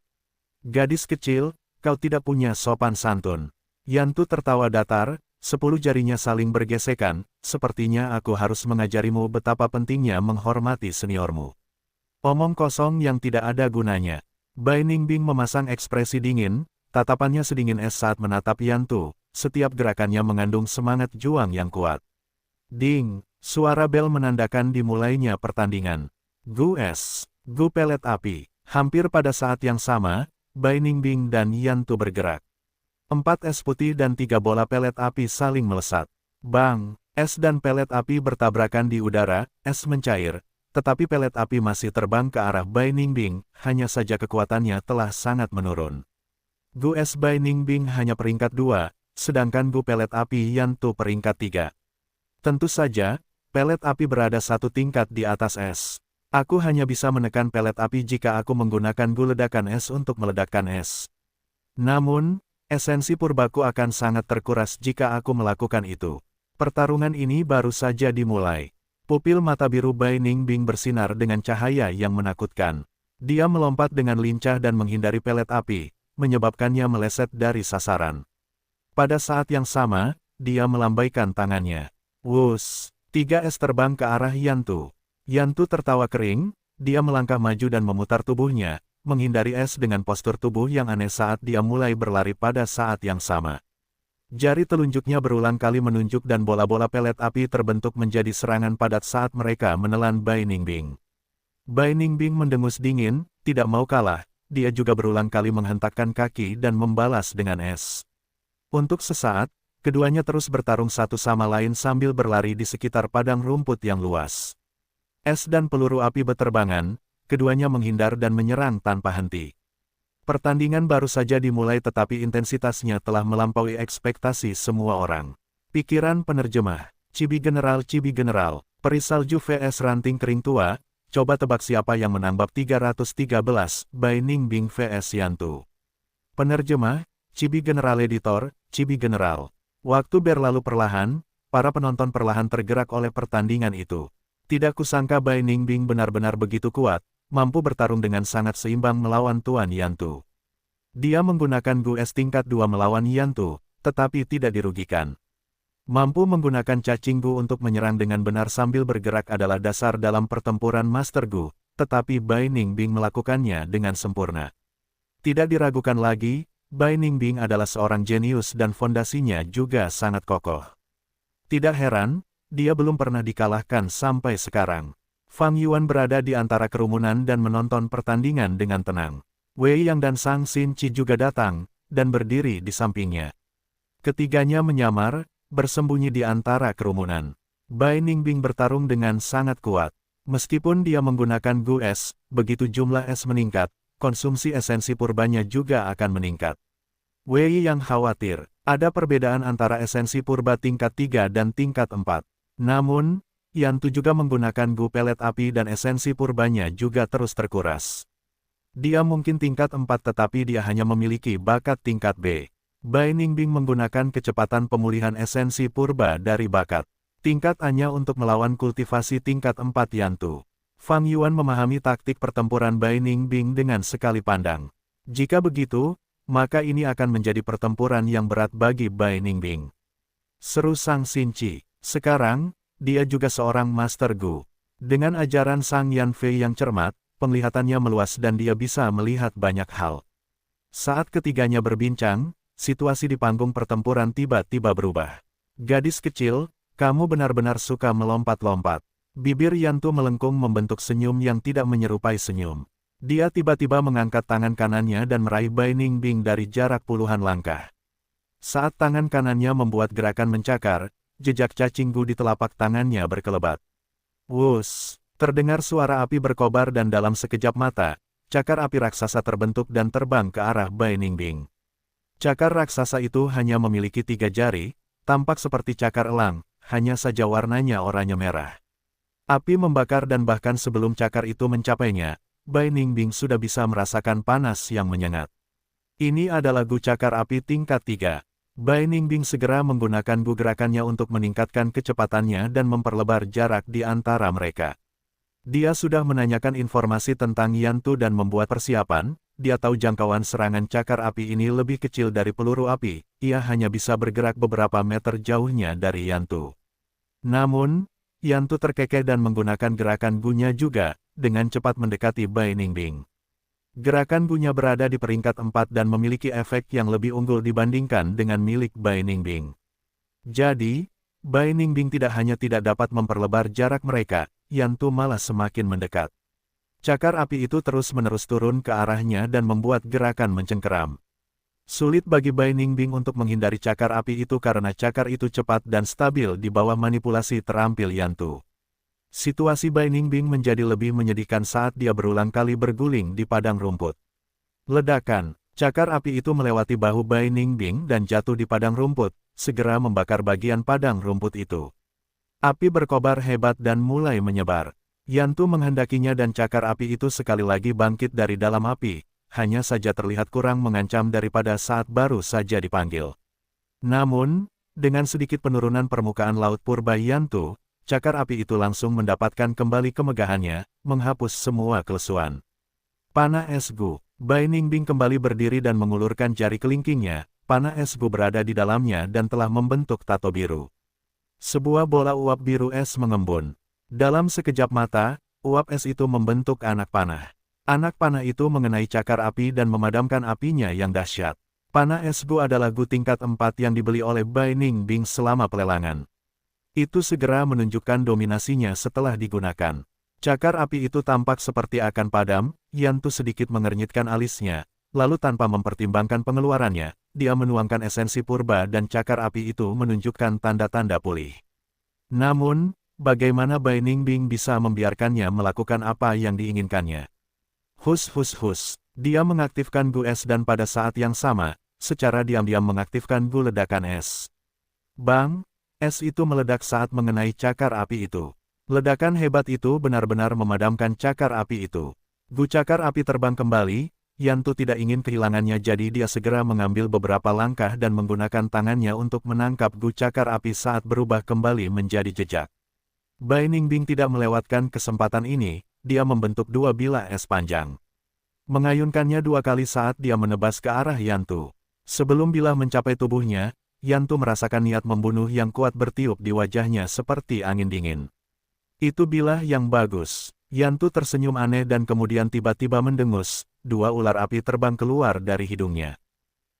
Gadis kecil, kau tidak punya sopan santun. Yan Tu tertawa datar, 10 jarinya saling bergesekan, sepertinya aku harus mengajarimu betapa pentingnya menghormati seniormu. Omong kosong yang tidak ada gunanya. Bai Ningbing memasang ekspresi dingin, tatapannya sedingin es saat menatap Yan Tu, setiap gerakannya mengandung semangat juang yang kuat. Ding, suara bel menandakan dimulainya pertandingan. Gu pelet api. Hampir pada saat yang sama, Bai Ningbing dan Yan Tu bergerak. 4 es putih dan 3 bola pelet api saling melesat. Bang! Es dan pelet api bertabrakan di udara, es mencair, tetapi pelet api masih terbang ke arah Bai Ningbing, hanya saja kekuatannya telah sangat menurun. Gu Es Bai Ningbing hanya peringkat 2, sedangkan Gu pelet api Yantu peringkat 3. Tentu saja, pelet api berada satu tingkat di atas es. Aku hanya bisa menekan pelet api jika aku menggunakan Gu ledakan es untuk meledakkan es. Namun, esensi purbaku akan sangat terkuras jika aku melakukan itu. Pertarungan ini baru saja dimulai. Pupil mata biru Bai Ningbing bersinar dengan cahaya yang menakutkan. Dia melompat dengan lincah dan menghindari pelet api, menyebabkannya meleset dari sasaran. Pada saat yang sama, dia melambaikan tangannya. Wus! 3 es terbang ke arah Yantu. Yantu tertawa kering, dia melangkah maju dan memutar tubuhnya, menghindari es dengan postur tubuh yang aneh saat dia mulai berlari pada saat yang sama. Jari telunjuknya berulang kali menunjuk dan bola-bola pelet api terbentuk menjadi serangan padat saat mereka menelan Bai Ningbing. Bai Ningbing mendengus dingin, tidak mau kalah, dia juga berulang kali menghentakkan kaki dan membalas dengan es. Untuk sesaat, keduanya terus bertarung satu sama lain sambil berlari di sekitar padang rumput yang luas. Es dan peluru api beterbangan, keduanya menghindar dan menyerang tanpa henti. Pertandingan baru saja dimulai tetapi intensitasnya telah melampaui ekspektasi semua orang. Pikiran penerjemah, Chibi General, peri salju vs ranting kering tua, coba tebak siapa yang menang bab 313, Bai Ningbing vs Yantu. Penerjemah, Chibi General Editor, Chibi General. Waktu berlalu perlahan, para penonton perlahan tergerak oleh pertandingan itu. Tidak kusangka Bai Ningbing benar-benar begitu kuat, mampu bertarung dengan sangat seimbang melawan Tuan Yantu. Dia menggunakan Gu Es tingkat 2 melawan Yantu, tetapi tidak dirugikan. Mampu menggunakan cacing Gu untuk menyerang dengan benar sambil bergerak adalah dasar dalam pertempuran Master Gu, tetapi Bai Ningbing melakukannya dengan sempurna. Tidak diragukan lagi, Bai Ningbing adalah seorang jenius dan fondasinya juga sangat kokoh. Tidak heran, dia belum pernah dikalahkan sampai sekarang. Fang Yuan berada di antara kerumunan dan menonton pertandingan dengan tenang. Wei Yang dan Sang Xin-Chi juga datang, dan berdiri di sampingnya. Ketiganya menyamar, bersembunyi di antara kerumunan. Bai Ningbing bertarung dengan sangat kuat. Meskipun dia menggunakan Gu Es, begitu jumlah es meningkat, konsumsi esensi purbanya juga akan meningkat. Wei Yang khawatir, ada perbedaan antara esensi purba tingkat 3 dan tingkat 4. Namun, Yantu juga menggunakan Gu pelet api dan esensi purbanya juga terus terkuras. Dia mungkin tingkat 4 tetapi dia hanya memiliki bakat tingkat B. Bai Ningbing menggunakan kecepatan pemulihan esensi purba dari bakat tingkat A-nya untuk melawan kultivasi tingkat 4 Yantu. Fang Yuan memahami taktik pertempuran Bai Ningbing dengan sekali pandang. Jika begitu, maka ini akan menjadi pertempuran yang berat bagi Bai Ningbing. Seru Sang Xin-Chi. Sekarang, dia juga seorang Master Gu. Dengan ajaran Sang Yanfei yang cermat, penglihatannya meluas dan dia bisa melihat banyak hal. Saat ketiganya berbincang, situasi di panggung pertempuran tiba-tiba berubah. Gadis kecil, kamu benar-benar suka melompat-lompat. Bibir Yantu melengkung membentuk senyum yang tidak menyerupai senyum. Dia tiba-tiba mengangkat tangan kanannya dan meraih Bai Ningbing dari jarak puluhan langkah. Saat tangan kanannya membuat gerakan mencakar, jejak cacing Gu di telapak tangannya berkelebat. Wus! Terdengar suara api berkobar dan dalam sekejap mata, cakar api raksasa terbentuk dan terbang ke arah Bai Ningbing. Cakar raksasa itu hanya memiliki 3 jari, tampak seperti cakar elang, hanya saja warnanya oranye merah. Api membakar dan bahkan sebelum cakar itu mencapainya, Bai Ningbing sudah bisa merasakan panas yang menyengat. Ini adalah Gu cakar api tingkat 3. Bai Ningbing segera menggunakan Gu gerakannya untuk meningkatkan kecepatannya dan memperlebar jarak di antara mereka. Dia sudah menanyakan informasi tentang Yantu dan membuat persiapan. Dia tahu jangkauan serangan cakar api ini lebih kecil dari peluru api, ia hanya bisa bergerak beberapa meter jauhnya dari Yantu. Namun, Yantu terkekeh dan menggunakan gerakan Gu-nya juga, dengan cepat mendekati Bai Ningbing. Gerakan Gu-nya berada di peringkat 4 dan memiliki efek yang lebih unggul dibandingkan dengan milik Bai Ningbing. Jadi, Bai Ningbing tidak hanya tidak dapat memperlebar jarak mereka, Yantu malah semakin mendekat. Cakar api itu terus-menerus turun ke arahnya dan membuat gerakan mencengkeram. Sulit bagi Bai Ningbing untuk menghindari cakar api itu karena cakar itu cepat dan stabil di bawah manipulasi terampil Yantu. Situasi Bai Ningbing menjadi lebih menyedihkan saat dia berulang kali berguling di padang rumput. Ledakan, cakar api itu melewati bahu Bai Ningbing dan jatuh di padang rumput, segera membakar bagian padang rumput itu. Api berkobar hebat dan mulai menyebar. Yantu menghendakinya dan cakar api itu sekali lagi bangkit dari dalam api, hanya saja terlihat kurang mengancam daripada saat baru saja dipanggil. Namun, dengan sedikit penurunan permukaan laut purba Yantu, cakar api itu langsung mendapatkan kembali kemegahannya, menghapus semua kelesuan. Panah es Gu. Bai Ningbing kembali berdiri dan mengulurkan jari kelingkingnya, panah es Gu berada di dalamnya dan telah membentuk tato biru. Sebuah bola uap biru es mengembun. Dalam sekejap mata, uap es itu membentuk anak panah. Anak panah itu mengenai cakar api dan memadamkan apinya yang dahsyat. Panah es Gu adalah Gu tingkat 4 yang dibeli oleh Bai Ningbing selama pelelangan. Itu segera menunjukkan dominasinya setelah digunakan. Cakar api itu tampak seperti akan padam, Yantu sedikit mengernyitkan alisnya, lalu tanpa mempertimbangkan pengeluarannya, dia menuangkan esensi purba dan cakar api itu menunjukkan tanda-tanda pulih. Namun, bagaimana Bai Ningbing bisa membiarkannya melakukan apa yang diinginkannya? Hus, dia mengaktifkan Gu es dan pada saat yang sama, secara diam-diam mengaktifkan Gu ledakan es. Bang! Es itu meledak saat mengenai cakar api itu. Ledakan hebat itu benar-benar memadamkan cakar api itu. Gu cakar api terbang kembali, Yantu tidak ingin kehilangannya jadi dia segera mengambil beberapa langkah dan menggunakan tangannya untuk menangkap Gu cakar api saat berubah kembali menjadi jejak. Bai Ningbing tidak melewatkan kesempatan ini, dia membentuk dua bilah es panjang. Mengayunkannya dua kali saat dia menebas ke arah Yantu. Sebelum bilah mencapai tubuhnya, Yantu merasakan niat membunuh yang kuat bertiup di wajahnya seperti angin dingin. Itu bilah yang bagus. Yantu tersenyum aneh dan kemudian tiba-tiba mendengus, dua ular api terbang keluar dari hidungnya.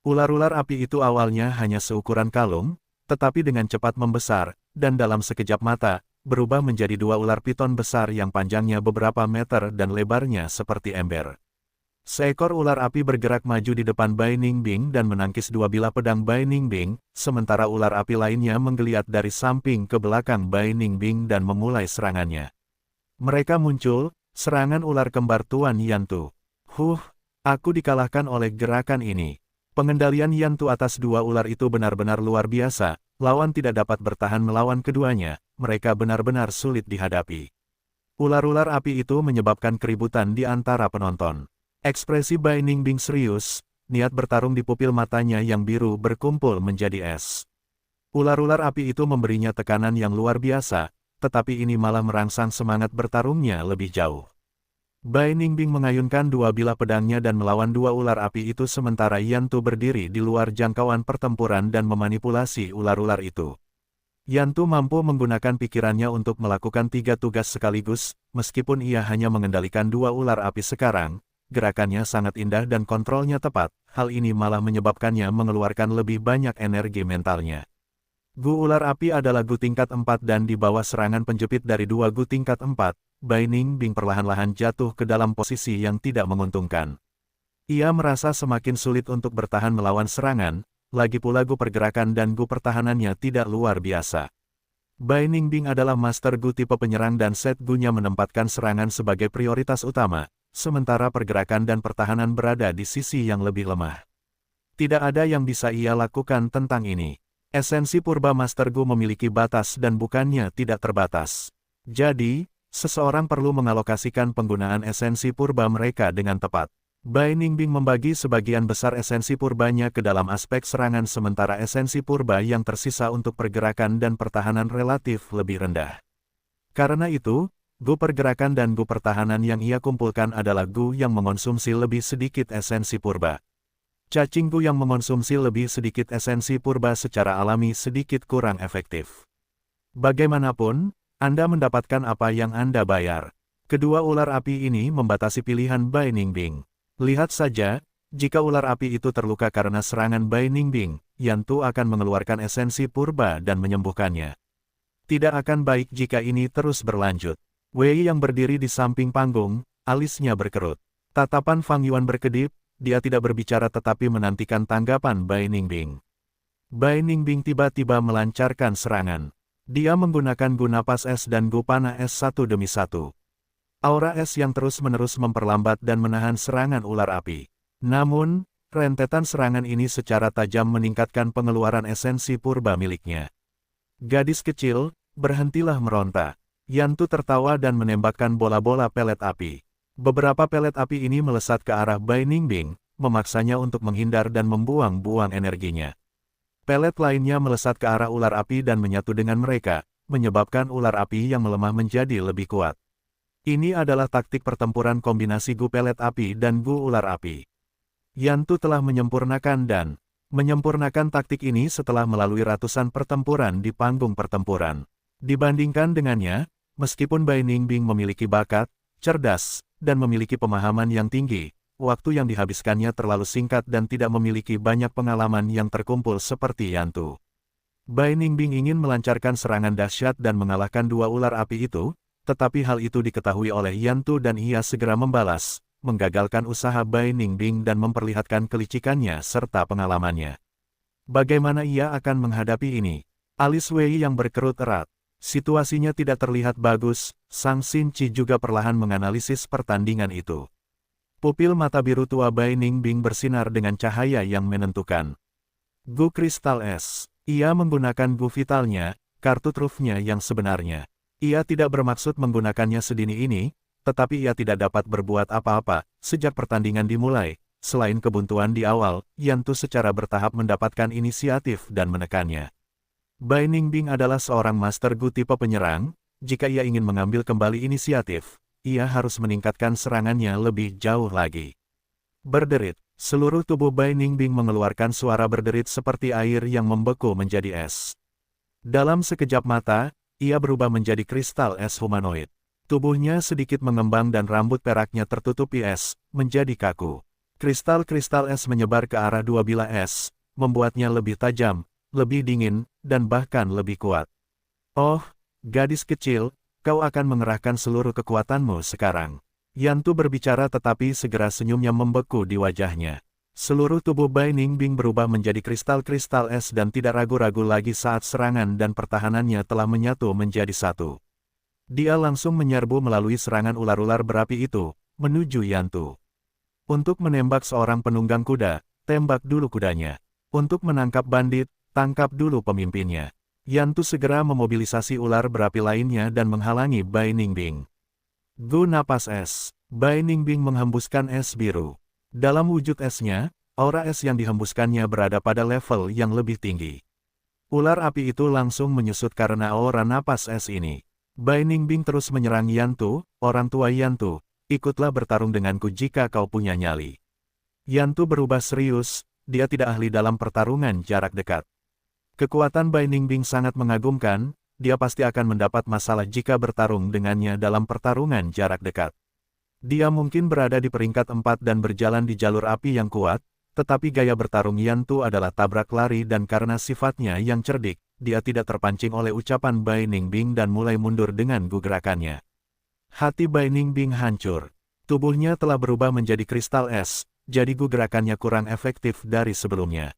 Ular-ular api itu awalnya hanya seukuran kalung, tetapi dengan cepat membesar, dan dalam sekejap mata, berubah menjadi dua ular piton besar yang panjangnya beberapa meter dan lebarnya seperti ember. Seekor ular api bergerak maju di depan Bai Ningbing dan menangkis dua bilah pedang Bai Ningbing, sementara ular api lainnya menggeliat dari samping ke belakang Bai Ningbing dan memulai serangannya. Mereka muncul, serangan ular kembar Tuan Yantu. Aku dikalahkan oleh gerakan ini. Pengendalian Yantu atas dua ular itu benar-benar luar biasa, lawan tidak dapat bertahan melawan keduanya, mereka benar-benar sulit dihadapi. Ular-ular api itu menyebabkan keributan di antara penonton. Ekspresi Bai Ningbing serius, niat bertarung di pupil matanya yang biru berkumpul menjadi es. Ular-ular api itu memberinya tekanan yang luar biasa, tetapi ini malah merangsang semangat bertarungnya lebih jauh. Bai Ningbing mengayunkan dua bilah pedangnya dan melawan dua ular api itu sementara Yantu berdiri di luar jangkauan pertempuran dan memanipulasi ular-ular itu. Yantu mampu menggunakan pikirannya untuk melakukan tiga tugas sekaligus, meskipun ia hanya mengendalikan dua ular api sekarang. Gerakannya sangat indah dan kontrolnya tepat, hal ini malah menyebabkannya mengeluarkan lebih banyak energi mentalnya. Gu ular api adalah Gu tingkat 4 dan di bawah serangan penjepit dari dua Gu tingkat 4, Bai Ningbing perlahan-lahan jatuh ke dalam posisi yang tidak menguntungkan. Ia merasa semakin sulit untuk bertahan melawan serangan, lagi pula Gu pergerakan dan Gu pertahanannya tidak luar biasa. Bai Ningbing adalah master Gu tipe penyerang dan set Gu-nya menempatkan serangan sebagai prioritas utama. Sementara pergerakan dan pertahanan berada di sisi yang lebih lemah. Tidak ada yang bisa ia lakukan tentang ini. Esensi purba Master Gu memiliki batas dan bukannya tidak terbatas. Jadi, seseorang perlu mengalokasikan penggunaan esensi purba mereka dengan tepat. Bai Ningbing membagi sebagian besar esensi purbanya ke dalam aspek serangan sementara esensi purba yang tersisa untuk pergerakan dan pertahanan relatif lebih rendah. Karena itu, Gu pergerakan dan Gu pertahanan yang ia kumpulkan adalah Gu yang mengonsumsi lebih sedikit esensi purba. Cacing Gu yang mengonsumsi lebih sedikit esensi purba secara alami sedikit kurang efektif. Bagaimanapun, Anda mendapatkan apa yang Anda bayar. Kedua ular api ini membatasi pilihan Bai Ningbing. Lihat saja, jika ular api itu terluka karena serangan Bai Ningbing, Yantu akan mengeluarkan esensi purba dan menyembuhkannya. Tidak akan baik jika ini terus berlanjut. Wei yang berdiri di samping panggung, alisnya berkerut. Tatapan Fang Yuan berkedip, dia tidak berbicara tetapi menantikan tanggapan Bai Ningbing. Bai Ningbing tiba-tiba melancarkan serangan. Dia menggunakan Gu Napas Es dan Gu Panah Es satu demi satu. Aura es yang terus-menerus memperlambat dan menahan serangan ular api. Namun, rentetan serangan ini secara tajam meningkatkan pengeluaran esensi purba miliknya. Gadis kecil, berhentilah meronta. Yantu tertawa dan menembakkan bola-bola pelet api. Beberapa pelet api ini melesat ke arah Bai Ningbing, memaksanya untuk menghindar dan membuang-buang energinya. Pelet lainnya melesat ke arah ular api dan menyatu dengan mereka, menyebabkan ular api yang melemah menjadi lebih kuat. Ini adalah taktik pertempuran kombinasi Gu pelet api dan Gu ular api. Yantu telah menyempurnakan taktik ini setelah melalui ratusan pertempuran di panggung pertempuran. Dibandingkan dengannya, meskipun Bai Ningbing memiliki bakat, cerdas, dan memiliki pemahaman yang tinggi, waktu yang dihabiskannya terlalu singkat dan tidak memiliki banyak pengalaman yang terkumpul seperti Yantu. Bai Ningbing ingin melancarkan serangan dahsyat dan mengalahkan dua ular api itu, tetapi hal itu diketahui oleh Yantu dan ia segera membalas, menggagalkan usaha Bai Ningbing dan memperlihatkan kelicikannya serta pengalamannya. Bagaimana ia akan menghadapi ini? Alis Wei yang berkerut erat. Situasinya tidak terlihat bagus, Sang Xin Chi juga perlahan menganalisis pertandingan itu. Pupil mata biru tua Bai Ningbing bersinar dengan cahaya yang menentukan. Gu Kristal Es. Ia menggunakan Gu Vitalnya, kartu trufnya yang sebenarnya. Ia tidak bermaksud menggunakannya sedini ini, tetapi ia tidak dapat berbuat apa-apa sejak pertandingan dimulai. Selain kebuntuan di awal, Yantu secara bertahap mendapatkan inisiatif dan menekannya. Bai Ningbing adalah seorang master Gu tipe penyerang. Jika ia ingin mengambil kembali inisiatif, ia harus meningkatkan serangannya lebih jauh lagi. Berderit, seluruh tubuh Bai Ningbing mengeluarkan suara berderit seperti air yang membeku menjadi es. Dalam sekejap mata, ia berubah menjadi kristal es humanoid. Tubuhnya sedikit mengembang dan rambut peraknya tertutupi es, menjadi kaku. Kristal-kristal es menyebar ke arah dua bilah es, membuatnya lebih tajam, lebih dingin, dan bahkan lebih kuat. Oh, gadis kecil, kau akan mengerahkan seluruh kekuatanmu sekarang. Yantu berbicara tetapi segera senyumnya membeku di wajahnya. Seluruh tubuh Bai Ningbing berubah menjadi kristal-kristal es dan tidak ragu-ragu lagi saat serangan dan pertahanannya telah menyatu menjadi satu. Dia langsung menyerbu melalui serangan ular-ular berapi itu, menuju Yantu. Untuk menembak seorang penunggang kuda, tembak dulu kudanya. Untuk menangkap bandit, tangkap dulu pemimpinnya. Yantu segera memobilisasi ular berapi lainnya dan menghalangi Bai Ningbing. Gu Napas Es. Bai Ningbing menghembuskan es biru. Dalam wujud esnya, aura es yang dihembuskannya berada pada level yang lebih tinggi. Ular api itu langsung menyusut karena aura napas es ini. Bai Ningbing terus menyerang Yantu, orang tua Yantu, ikutlah bertarung denganku jika kau punya nyali. Yantu berubah serius, dia tidak ahli dalam pertarungan jarak dekat. Kekuatan Bai Ningbing sangat mengagumkan, dia pasti akan mendapat masalah jika bertarung dengannya dalam pertarungan jarak dekat. Dia mungkin berada di peringkat 4 dan berjalan di jalur api yang kuat, tetapi gaya bertarung Yantu adalah tabrak lari dan karena sifatnya yang cerdik, dia tidak terpancing oleh ucapan Bai Ningbing dan mulai mundur dengan gerakannya. Hati Bai Ningbing hancur. Tubuhnya telah berubah menjadi kristal es, jadi gerakannya kurang efektif dari sebelumnya.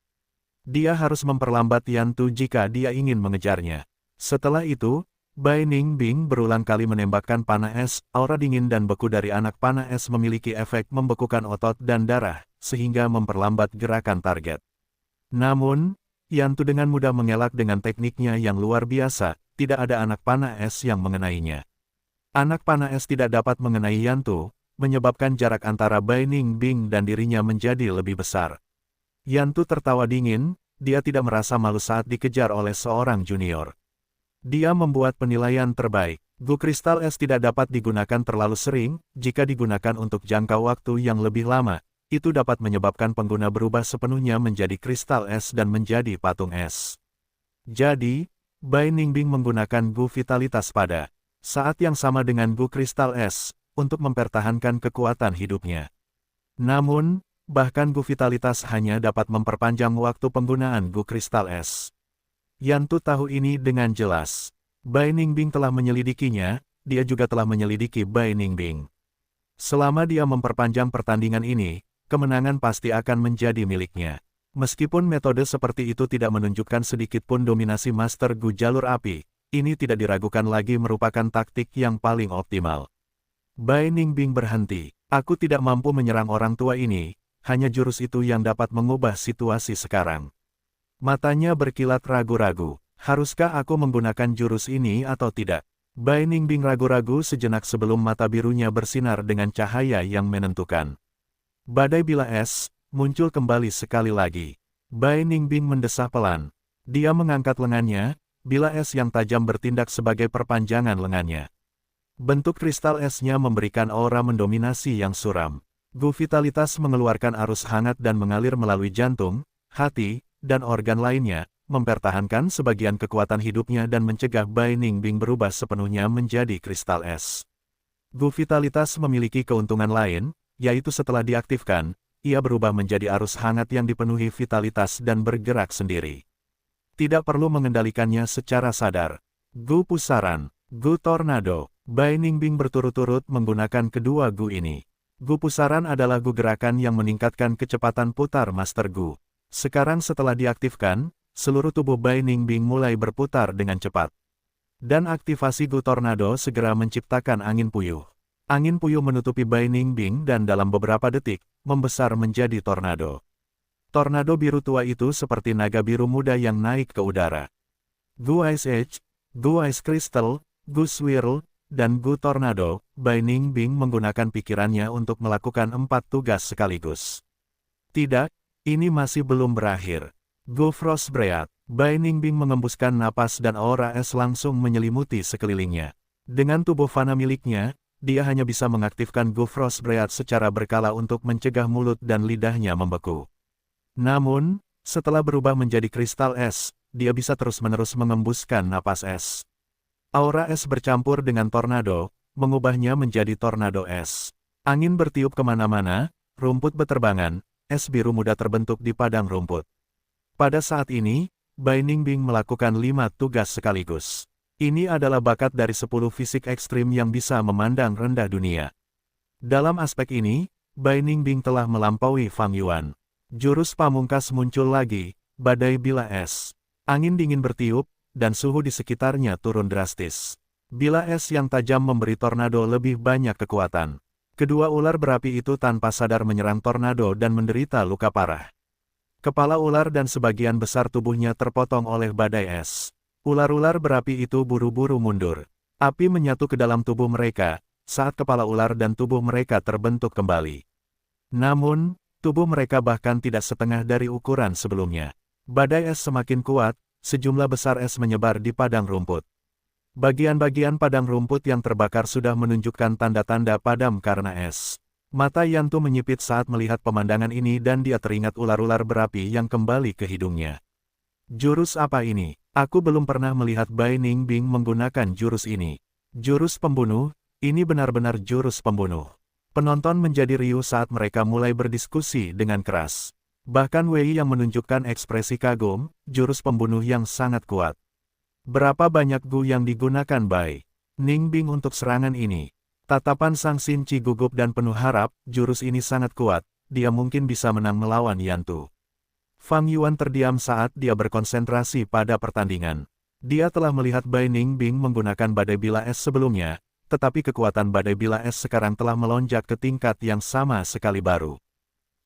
Dia harus memperlambat Yantu jika dia ingin mengejarnya. Setelah itu, Bai Ningbing berulang kali menembakkan panah es, aura dingin dan beku dari anak panah es memiliki efek membekukan otot dan darah, sehingga memperlambat gerakan target. Namun, Yantu dengan mudah mengelak dengan tekniknya yang luar biasa, tidak ada anak panah es yang mengenainya. Anak panah es tidak dapat mengenai Yantu, menyebabkan jarak antara Bai Ningbing dan dirinya menjadi lebih besar. Yantu tertawa dingin, dia tidak merasa malu saat dikejar oleh seorang junior. Dia membuat penilaian terbaik. Gu kristal es tidak dapat digunakan terlalu sering, jika digunakan untuk jangka waktu yang lebih lama, itu dapat menyebabkan pengguna berubah sepenuhnya menjadi kristal es dan menjadi patung es. Jadi, Bai Ningbing menggunakan Gu vitalitas pada saat yang sama dengan Gu kristal es, untuk mempertahankan kekuatan hidupnya. Namun, bahkan Gu vitalitas hanya dapat memperpanjang waktu penggunaan Gu kristal es. Yantu tahu ini dengan jelas. Bai Ningbing telah menyelidikinya, dia juga telah menyelidiki Bai Ningbing. Selama dia memperpanjang pertandingan ini, kemenangan pasti akan menjadi miliknya. Meskipun metode seperti itu tidak menunjukkan sedikit pun dominasi Master Gu jalur api, ini tidak diragukan lagi merupakan taktik yang paling optimal. Bai Ningbing berhenti. Aku tidak mampu menyerang orang tua ini, hanya jurus itu yang dapat mengubah situasi sekarang. Matanya berkilat ragu-ragu. Haruskah aku menggunakan jurus ini atau tidak? Bai Ningbing ragu-ragu sejenak sebelum mata birunya bersinar dengan cahaya yang menentukan. Badai bilah es muncul kembali sekali lagi. Bai Ningbing mendesah pelan. Dia mengangkat lengannya, bilah es yang tajam bertindak sebagai perpanjangan lengannya. Bentuk kristal esnya memberikan aura mendominasi yang suram. Gu vitalitas mengeluarkan arus hangat dan mengalir melalui jantung, hati, dan organ lainnya, mempertahankan sebagian kekuatan hidupnya dan mencegah Bai Ningbing berubah sepenuhnya menjadi kristal es. Gu vitalitas memiliki keuntungan lain, yaitu setelah diaktifkan, ia berubah menjadi arus hangat yang dipenuhi vitalitas dan bergerak sendiri. Tidak perlu mengendalikannya secara sadar. Gu pusaran, Gu tornado. Bai Ningbing berturut-turut menggunakan kedua Gu ini. Gu pusaran adalah Gu gerakan yang meningkatkan kecepatan putar Master Gu. Sekarang setelah diaktifkan, seluruh tubuh Bai Ningbing mulai berputar dengan cepat. Dan aktivasi Gu tornado segera menciptakan angin puyuh. Angin puyuh menutupi Bai Ningbing dan dalam beberapa detik, membesar menjadi tornado. Tornado biru tua itu seperti naga biru muda yang naik ke udara. Gu Ice Edge, Gu Ice Crystal, Gu Swirl, dan Gu Tornado. Bai Ningbing menggunakan pikirannya untuk melakukan 4 tugas sekaligus. Tidak, ini masih belum berakhir. Gu Frostbreath. Bai Ningbing mengembuskan napas dan aura es langsung menyelimuti sekelilingnya. Dengan tubuh fana miliknya, dia hanya bisa mengaktifkan Gu Frostbreath secara berkala untuk mencegah mulut dan lidahnya membeku. Namun, setelah berubah menjadi kristal es, dia bisa terus-menerus mengembuskan napas es. Aura es bercampur dengan tornado, mengubahnya menjadi tornado es. Angin bertiup kemana-mana, rumput beterbangan, es biru muda terbentuk di padang rumput. Pada saat ini, Bai Ningbing melakukan 5 tugas sekaligus. Ini adalah bakat dari 10 fisik ekstrim yang bisa memandang rendah dunia. Dalam aspek ini, Bai Ningbing telah melampaui Fang Yuan. Jurus pamungkas muncul lagi, badai bilah es. Angin dingin bertiup, dan suhu di sekitarnya turun drastis. Bilah es yang tajam memberi tornado lebih banyak kekuatan. Kedua ular berapi itu tanpa sadar menyerang tornado dan menderita luka parah. Kepala ular dan sebagian besar tubuhnya terpotong oleh badai es. Ular-ular berapi itu buru-buru mundur. Api menyatu ke dalam tubuh mereka, saat kepala ular dan tubuh mereka terbentuk kembali. Namun, tubuh mereka bahkan tidak setengah dari ukuran sebelumnya. Badai es semakin kuat, sejumlah besar es menyebar di padang rumput. Bagian-bagian padang rumput yang terbakar sudah menunjukkan tanda-tanda padam karena es. Mata Yantu menyipit saat melihat pemandangan ini dan dia teringat ular-ular berapi yang kembali ke hidungnya. Jurus apa ini? Aku belum pernah melihat Bai Ningbing menggunakan jurus ini. Jurus pembunuh, ini benar-benar jurus pembunuh. Penonton menjadi riuh saat mereka mulai berdiskusi dengan keras. Bahkan Wei yang menunjukkan ekspresi kagum, jurus pembunuh yang sangat kuat. Berapa banyak Gu yang digunakan Bai Ningbing untuk serangan ini? Tatapan Sang Xin Chi gugup dan penuh harap, jurus ini sangat kuat, dia mungkin bisa menang melawan Yantu. Fang Yuan terdiam saat dia berkonsentrasi pada pertandingan. Dia telah melihat Bai Ningbing menggunakan badai bilah es sebelumnya, tetapi kekuatan badai bilah es sekarang telah melonjak ke tingkat yang sama sekali baru.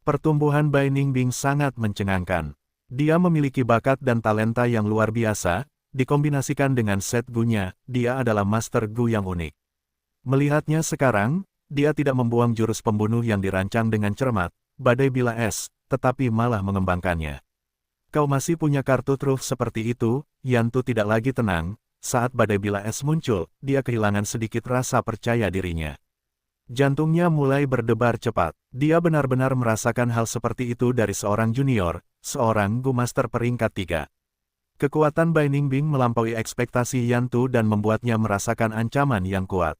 Pertumbuhan Bai Ningbing sangat mencengangkan. Dia memiliki bakat dan talenta yang luar biasa, dikombinasikan dengan set Gu-nya, dia adalah Master Gu yang unik. Melihatnya sekarang, dia tidak membuang jurus pembunuh yang dirancang dengan cermat, badai bilah es, tetapi malah mengembangkannya. Kau masih punya kartu truf seperti itu, Yantu tidak lagi tenang, saat badai bilah es muncul, dia kehilangan sedikit rasa percaya dirinya. Jantungnya mulai berdebar cepat, dia benar-benar merasakan hal seperti itu dari seorang junior, seorang Gu Master peringkat 3. Kekuatan Bai Ningbing melampaui ekspektasi Yantu dan membuatnya merasakan ancaman yang kuat.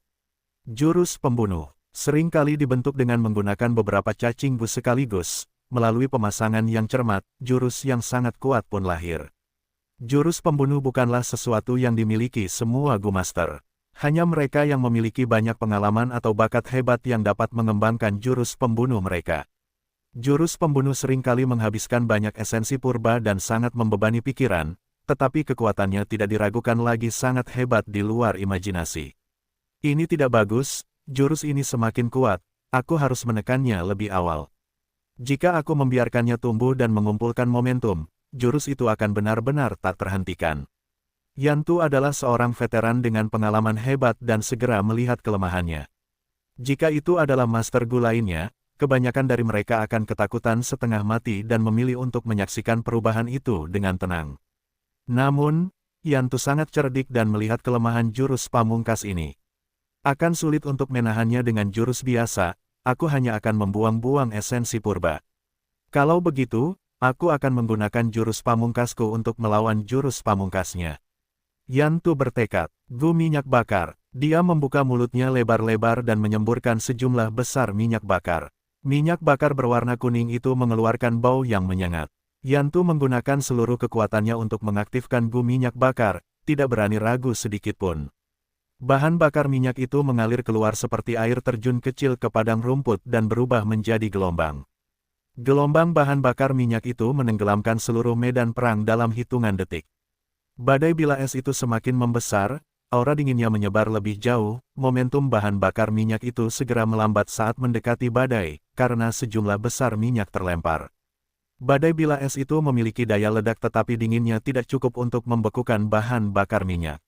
Jurus pembunuh, sering kali dibentuk dengan menggunakan beberapa cacing Gu sekaligus. Melalui pemasangan yang cermat, jurus yang sangat kuat pun lahir. Jurus pembunuh bukanlah sesuatu yang dimiliki semua Gu Master. Hanya mereka yang memiliki banyak pengalaman atau bakat hebat yang dapat mengembangkan jurus pembunuh mereka. Jurus pembunuh seringkali menghabiskan banyak esensi purba dan sangat membebani pikiran, tetapi kekuatannya tidak diragukan lagi sangat hebat di luar imajinasi. Ini tidak bagus, jurus ini semakin kuat, aku harus menekannya lebih awal. Jika aku membiarkannya tumbuh dan mengumpulkan momentum, jurus itu akan benar-benar tak terhentikan. Yantu adalah seorang veteran dengan pengalaman hebat dan segera melihat kelemahannya. Jika itu adalah Master Gu lainnya, kebanyakan dari mereka akan ketakutan setengah mati dan memilih untuk menyaksikan perubahan itu dengan tenang. Namun, Yantu sangat cerdik dan melihat kelemahan jurus pamungkas ini. Akan sulit untuk menahannya dengan jurus biasa, aku hanya akan membuang-buang esensi purba. Kalau begitu, aku akan menggunakan jurus pamungkasku untuk melawan jurus pamungkasnya. Yantu bertekad, Gu minyak bakar. Dia membuka mulutnya lebar-lebar dan menyemburkan sejumlah besar minyak bakar. Minyak bakar berwarna kuning itu mengeluarkan bau yang menyengat. Yantu menggunakan seluruh kekuatannya untuk mengaktifkan Gu minyak bakar, tidak berani ragu sedikitpun. Bahan bakar minyak itu mengalir keluar seperti air terjun kecil ke padang rumput dan berubah menjadi gelombang. Gelombang bahan bakar minyak itu menenggelamkan seluruh medan perang dalam hitungan detik. Badai bilas itu semakin membesar, aura dinginnya menyebar lebih jauh, momentum bahan bakar minyak itu segera melambat saat mendekati badai, karena sejumlah besar minyak terlempar. Badai bilas itu memiliki daya ledak tetapi dinginnya tidak cukup untuk membekukan bahan bakar minyak.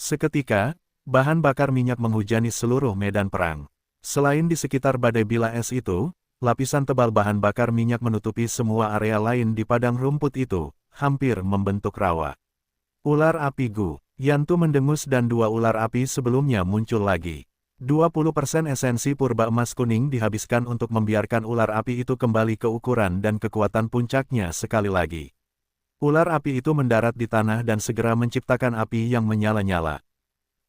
Seketika, bahan bakar minyak menghujani seluruh medan perang. Selain di sekitar badai bilas itu, lapisan tebal bahan bakar minyak menutupi semua area lain di padang rumput itu, hampir membentuk rawa. Ular api Gu. Yantu mendengus dan dua ular api sebelumnya muncul lagi. 20% esensi purba emas kuning dihabiskan untuk membiarkan ular api itu kembali ke ukuran dan kekuatan puncaknya sekali lagi. Ular api itu mendarat di tanah dan segera menciptakan api yang menyala-nyala.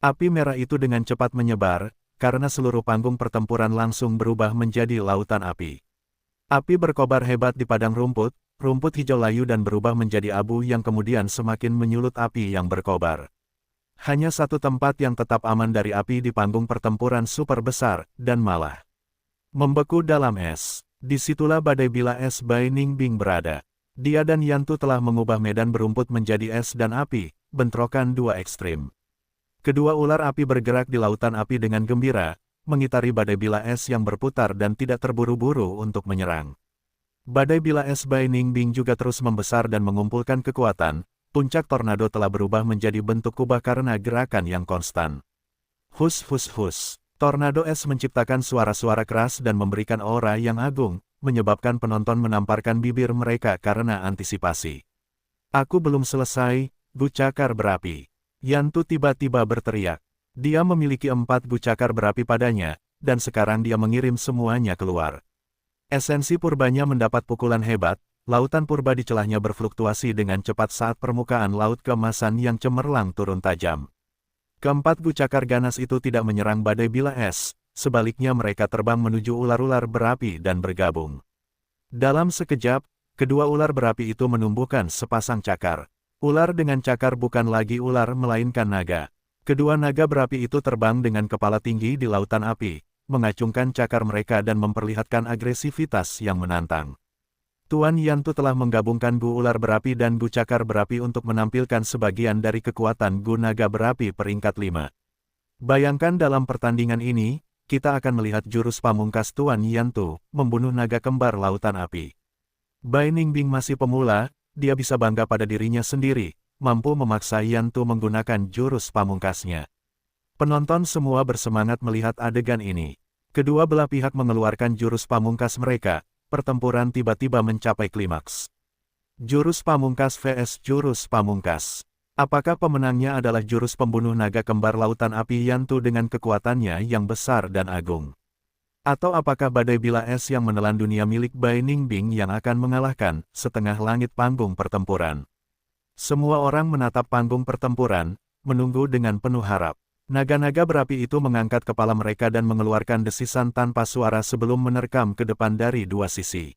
Api merah itu dengan cepat menyebar, karena seluruh panggung pertempuran langsung berubah menjadi lautan api. Api berkobar hebat di padang rumput, rumput hijau layu dan berubah menjadi abu yang kemudian semakin menyulut api yang berkobar. Hanya satu tempat yang tetap aman dari api di panggung pertempuran super besar, dan malah membeku dalam es. Disitulah badai bilas Bai Ningbing berada. Dia dan Yantu telah mengubah medan berumput menjadi es dan api, bentrokan dua ekstrim. Kedua ular api bergerak di lautan api dengan gembira, mengitari badai bilas yang berputar dan tidak terburu-buru untuk menyerang. Badai bilas Bai Ningbing juga terus membesar dan mengumpulkan kekuatan. Puncak tornado telah berubah menjadi bentuk kubah karena gerakan yang konstan. Hus hus hus. Tornado es menciptakan suara-suara keras dan memberikan aura yang agung, menyebabkan penonton menamparkan bibir mereka karena antisipasi. Aku belum selesai, Gu cakar berapi. Yantu tiba-tiba berteriak. Dia memiliki 4 Gu cakar berapi padanya, dan sekarang dia mengirim semuanya keluar. Esensi purbanya mendapat pukulan hebat. Lautan purba di celahnya berfluktuasi dengan cepat saat permukaan laut keemasan yang cemerlang turun tajam. Keempat Gu cakar ganas itu tidak menyerang badai bilas, sebaliknya mereka terbang menuju ular-ular berapi dan bergabung. Dalam sekejap, kedua ular berapi itu menumbuhkan sepasang cakar. Ular dengan cakar bukan lagi ular melainkan naga. Kedua naga berapi itu terbang dengan kepala tinggi di lautan api, mengacungkan cakar mereka dan memperlihatkan agresivitas yang menantang. Tuan Yantu telah menggabungkan Gu ular berapi dan Gu cakar berapi untuk menampilkan sebagian dari kekuatan Gu naga berapi peringkat 5. Bayangkan dalam pertandingan ini, kita akan melihat jurus pamungkas Tuan Yantu, membunuh naga kembar lautan api. Bai Ningbing masih pemula, dia bisa bangga pada dirinya sendiri, mampu memaksa Yantu menggunakan jurus pamungkasnya. Penonton semua bersemangat melihat adegan ini. Kedua belah pihak mengeluarkan jurus pamungkas mereka. Pertempuran tiba-tiba mencapai klimaks. Jurus pamungkas vs jurus pamungkas. Apakah pemenangnya adalah jurus pembunuh naga kembar lautan api Yantu dengan kekuatannya yang besar dan agung? Atau apakah badai bilas yang menelan dunia milik Bai Ningbing yang akan mengalahkan setengah langit panggung pertempuran? Semua orang menatap panggung pertempuran, menunggu dengan penuh harap. Naga-naga berapi itu mengangkat kepala mereka dan mengeluarkan desisan tanpa suara sebelum menerkam ke depan dari dua sisi.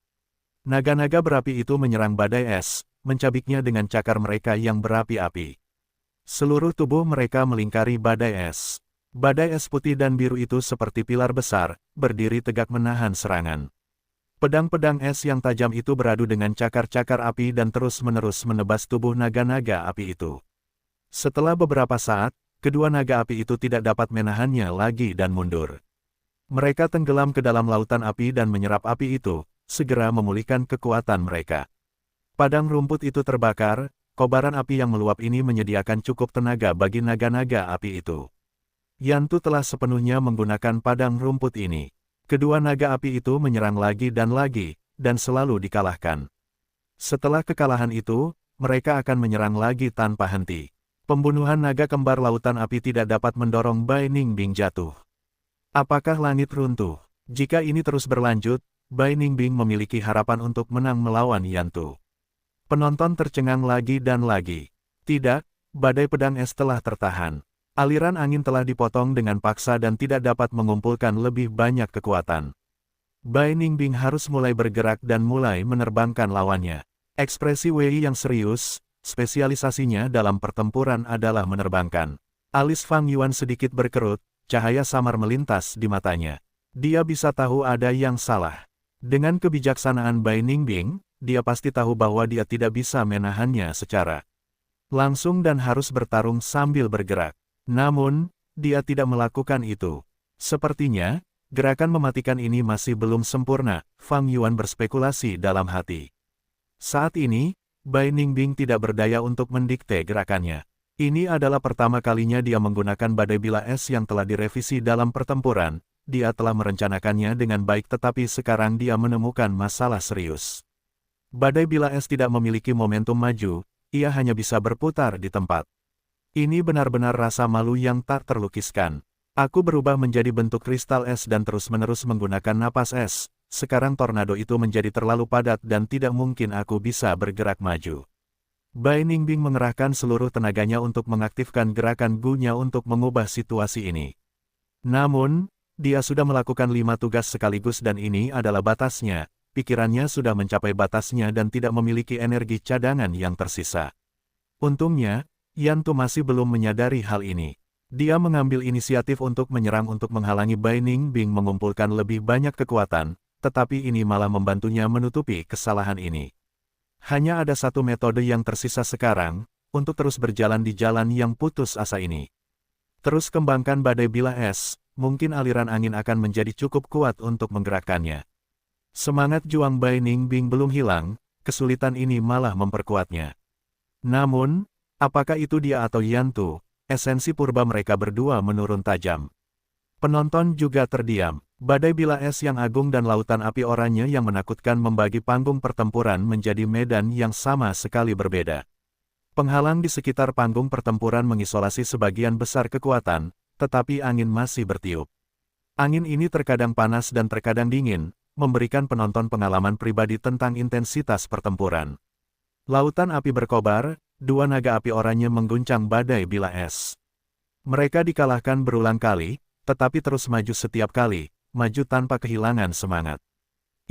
Naga-naga berapi itu menyerang badai es, mencabiknya dengan cakar mereka yang berapi-api. Seluruh tubuh mereka melingkari badai es. Badai es putih dan biru itu seperti pilar besar, berdiri tegak menahan serangan. Pedang-pedang es yang tajam itu beradu dengan cakar-cakar api dan terus-menerus menebas tubuh naga-naga api itu. Setelah beberapa saat, kedua naga api itu tidak dapat menahannya lagi dan mundur. Mereka tenggelam ke dalam lautan api dan menyerap api itu, segera memulihkan kekuatan mereka. Padang rumput itu terbakar, kobaran api yang meluap ini menyediakan cukup tenaga bagi naga-naga api itu. Yantu telah sepenuhnya menggunakan padang rumput ini. Kedua naga api itu menyerang lagi, dan selalu dikalahkan. Setelah kekalahan itu, mereka akan menyerang lagi tanpa henti. Pembunuhan naga kembar lautan api tidak dapat mendorong Bai Ningbing jatuh. Apakah langit runtuh? Jika ini terus berlanjut, Bai Ningbing memiliki harapan untuk menang melawan Yantu. Penonton tercengang lagi dan lagi. Tidak, badai pedang es telah tertahan. Aliran angin telah dipotong dengan paksa dan tidak dapat mengumpulkan lebih banyak kekuatan. Bai Ningbing harus mulai bergerak dan mulai menerbangkan lawannya. Ekspresi Wei yang serius, spesialisasinya dalam pertempuran adalah menerbangkan. Alis Fang Yuan sedikit berkerut, cahaya samar melintas di matanya. Dia bisa tahu ada yang salah. Dengan kebijaksanaan Bai Ningbing, dia pasti tahu bahwa dia tidak bisa menahannya secara langsung dan harus bertarung sambil bergerak. Namun, dia tidak melakukan itu. Sepertinya, gerakan mematikan ini masih belum sempurna, Fang Yuan berspekulasi dalam hati. Saat ini, Bai Ningbing tidak berdaya untuk mendikte gerakannya. Ini adalah pertama kalinya dia menggunakan badai bila es yang telah direvisi dalam pertempuran. Dia telah merencanakannya dengan baik tetapi sekarang dia menemukan masalah serius. Badai bila es tidak memiliki momentum maju, ia hanya bisa berputar di tempat. Ini benar-benar rasa malu yang tak terlukiskan. Aku berubah menjadi bentuk kristal es dan terus-menerus menggunakan napas es. Sekarang tornado itu menjadi terlalu padat dan tidak mungkin aku bisa bergerak maju. Bai Ningbing mengerahkan seluruh tenaganya untuk mengaktifkan gerakan Gu-nya untuk mengubah situasi ini. Namun, dia sudah melakukan 5 tugas sekaligus dan ini adalah batasnya. Pikirannya sudah mencapai batasnya dan tidak memiliki energi cadangan yang tersisa. Untungnya, Yantu masih belum menyadari hal ini. Dia mengambil inisiatif untuk menyerang untuk menghalangi Bai Ningbing mengumpulkan lebih banyak kekuatan, tetapi ini malah membantunya menutupi kesalahan ini. Hanya ada satu metode yang tersisa sekarang, untuk terus berjalan di jalan yang putus asa ini. Terus kembangkan badai bila es, mungkin aliran angin akan menjadi cukup kuat untuk menggerakkannya. Semangat juang Bai Ningbing belum hilang, kesulitan ini malah memperkuatnya. Namun, apakah itu dia atau Yantu, esensi purba mereka berdua menurun tajam. Penonton juga terdiam. Badai bila es yang agung dan lautan api oranye yang menakutkan membagi panggung pertempuran menjadi medan yang sama sekali berbeda. Penghalang di sekitar panggung pertempuran mengisolasi sebagian besar kekuatan, tetapi angin masih bertiup. Angin ini terkadang panas dan terkadang dingin, memberikan penonton pengalaman pribadi tentang intensitas pertempuran. Lautan api berkobar, dua naga api oranye mengguncang badai bila es. Mereka dikalahkan berulang kali, tetapi terus maju setiap kali, maju tanpa kehilangan semangat.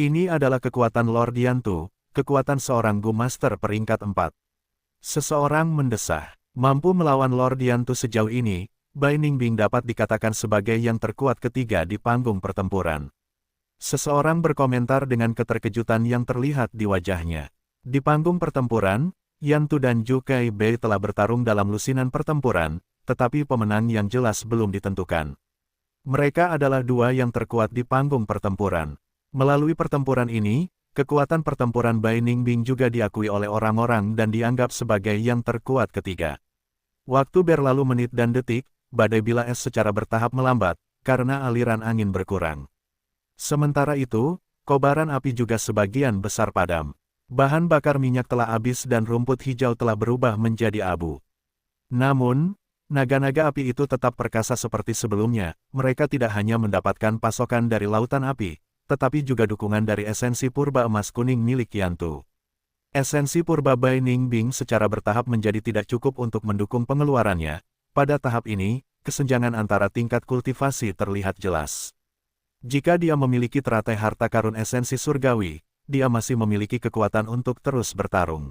Ini adalah kekuatan Lord Yantu, kekuatan seorang Gu Master peringkat 4. Seseorang mendesah, mampu melawan Lord Yantu sejauh ini, Bai Ningbing dapat dikatakan sebagai yang terkuat ketiga di panggung pertempuran. Seseorang berkomentar dengan keterkejutan yang terlihat di wajahnya. Di panggung pertempuran, Yantu dan Zhu Bei telah bertarung dalam lusinan pertempuran, tetapi pemenang yang jelas belum ditentukan. Mereka adalah dua yang terkuat di panggung pertempuran. Melalui pertempuran ini, kekuatan pertempuran Bai Ningbing juga diakui oleh orang-orang dan dianggap sebagai yang terkuat ketiga. Waktu berlalu menit dan detik, badai bila es secara bertahap melambat, karena aliran angin berkurang. Sementara itu, kobaran api juga sebagian besar padam. Bahan bakar minyak telah habis dan rumput hijau telah berubah menjadi abu. Namun, naga-naga api itu tetap perkasa seperti sebelumnya. Mereka tidak hanya mendapatkan pasokan dari lautan api, tetapi juga dukungan dari esensi purba emas kuning milik Yantu. Esensi purba Bai Ningbing secara bertahap menjadi tidak cukup untuk mendukung pengeluarannya. Pada tahap ini, kesenjangan antara tingkat kultivasi terlihat jelas. Jika dia memiliki teratai harta karun esensi surgawi, dia masih memiliki kekuatan untuk terus bertarung.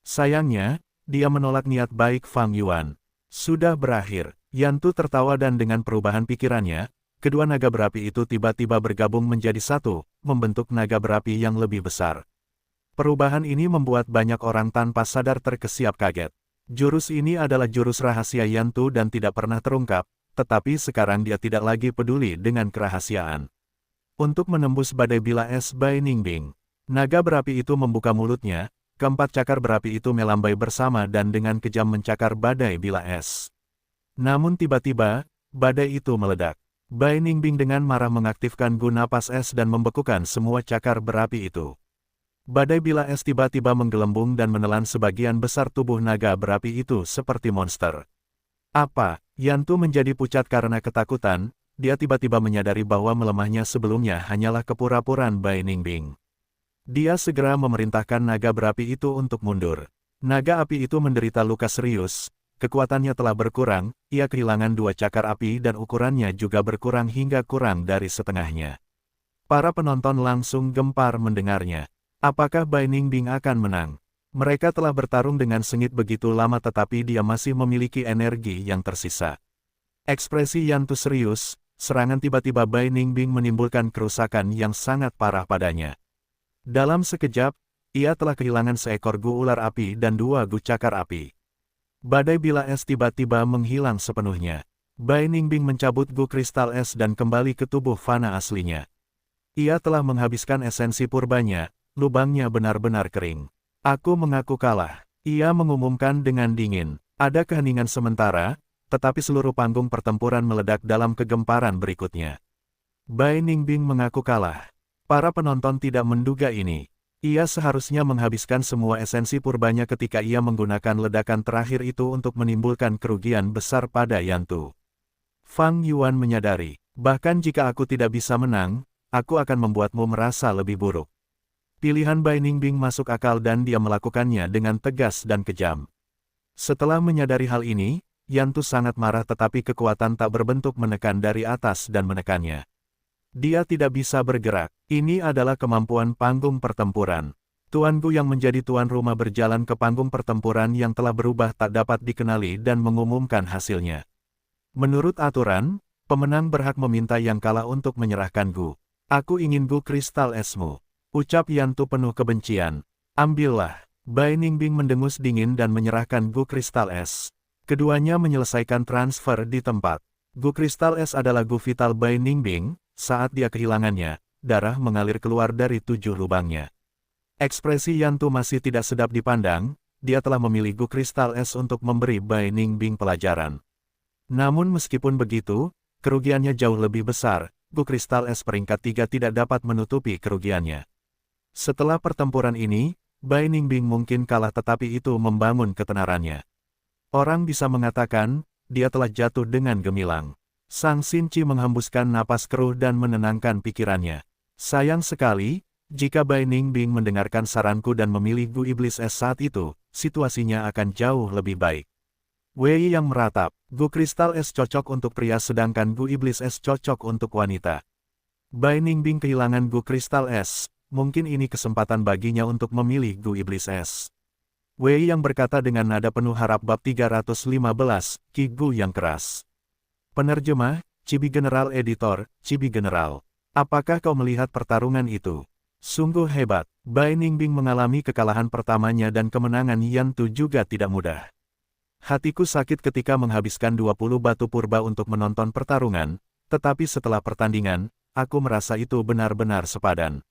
Sayangnya, dia menolak niat baik Fang Yuan. Sudah berakhir. Yantu tertawa dan dengan perubahan pikirannya, kedua naga berapi itu tiba-tiba bergabung menjadi satu, membentuk naga berapi yang lebih besar. Perubahan ini membuat banyak orang tanpa sadar terkesiap kaget. Jurus ini adalah jurus rahasia Yantu dan tidak pernah terungkap, tetapi sekarang dia tidak lagi peduli dengan kerahasiaan. Untuk menembus badai bila es Bai Ningbing, naga berapi itu membuka mulutnya, keempat cakar berapi itu melambai bersama dan dengan kejam mencakar badai bila es. Namun tiba-tiba, badai itu meledak. Bai Ningbing dengan marah mengaktifkan guna napas es dan membekukan semua cakar berapi itu. Badai bila es tiba-tiba menggelembung dan menelan sebagian besar tubuh naga berapi itu seperti monster. Apa? Yantu menjadi pucat karena ketakutan, dia tiba-tiba menyadari bahwa melemahnya sebelumnya hanyalah kepura-puraan Bai Ningbing. Dia segera memerintahkan naga berapi itu untuk mundur. Naga api itu menderita luka serius, kekuatannya telah berkurang, ia kehilangan dua cakar api dan ukurannya juga berkurang hingga kurang dari setengahnya. Para penonton langsung gempar mendengarnya. Apakah Bai Ningbing akan menang? Mereka telah bertarung dengan sengit begitu lama tetapi dia masih memiliki energi yang tersisa. Ekspresi Yantu serius, serangan tiba-tiba Bai Ningbing menimbulkan kerusakan yang sangat parah padanya. Dalam sekejap, ia telah kehilangan seekor gu ular api dan dua gu cakar api. Badai bila es tiba-tiba menghilang sepenuhnya. Bai Ningbing mencabut gu kristal es dan kembali ke tubuh fana aslinya. Ia telah menghabiskan esensi purbanya, lubangnya benar-benar kering. Aku mengaku kalah. Ia mengumumkan dengan dingin. Ada keheningan sementara, tetapi seluruh panggung pertempuran meledak dalam kegemparan berikutnya. Bai Ningbing mengaku kalah. Para penonton tidak menduga ini. Ia seharusnya menghabiskan semua esensi purbanya ketika ia menggunakan ledakan terakhir itu untuk menimbulkan kerugian besar pada Yantu. Fang Yuan menyadari, bahkan jika aku tidak bisa menang, aku akan membuatmu merasa lebih buruk. Pilihan Bai Ningbing masuk akal dan dia melakukannya dengan tegas dan kejam. Setelah menyadari hal ini, Yantu sangat marah tetapi kekuatan tak berbentuk menekan dari atas dan menekannya. Dia tidak bisa bergerak. Ini adalah kemampuan panggung pertempuran. Tuan Gu yang menjadi tuan rumah berjalan ke panggung pertempuran yang telah berubah tak dapat dikenali dan mengumumkan hasilnya. Menurut aturan, pemenang berhak meminta yang kalah untuk menyerahkan Gu. Aku ingin Gu kristal esmu. Ucap Yantu penuh kebencian. Ambillah. Bai Ningbing mendengus dingin dan menyerahkan Gu kristal es. Keduanya menyelesaikan transfer di tempat. Gu kristal es adalah Gu vital Bai Ningbing. Saat dia kehilangannya, darah mengalir keluar dari 7 lubangnya. Ekspresi Yantu masih tidak sedap dipandang, dia telah memilih Gu kristal es untuk memberi Bai Ningbing pelajaran. Namun meskipun begitu, kerugiannya jauh lebih besar, Gu kristal es peringkat 3 tidak dapat menutupi kerugiannya. Setelah pertempuran ini, Bai Ningbing mungkin kalah tetapi itu membangun ketenarannya. Orang bisa mengatakan, dia telah jatuh dengan gemilang. Sang Xinci menghembuskan napas keruh dan menenangkan pikirannya. Sayang sekali, jika Bai Ningbing mendengarkan saranku dan memilih Gu Iblis Es saat itu, situasinya akan jauh lebih baik. Wei yang meratap, Gu Kristal Es cocok untuk pria sedangkan Gu Iblis Es cocok untuk wanita. Bai Ningbing kehilangan Gu Kristal Es, mungkin ini kesempatan baginya untuk memilih Gu Iblis Es. Wei yang berkata dengan nada penuh harap bab 315, Ki Gu yang keras. Penerjemah, Cibi General Editor, Cibi General. Apakah kau melihat pertarungan itu? Sungguh hebat. Bai Ningbing mengalami kekalahan pertamanya dan kemenangan Yantu juga tidak mudah. Hatiku sakit ketika menghabiskan 20 batu purba untuk menonton pertarungan, tetapi setelah pertandingan, aku merasa itu benar-benar sepadan.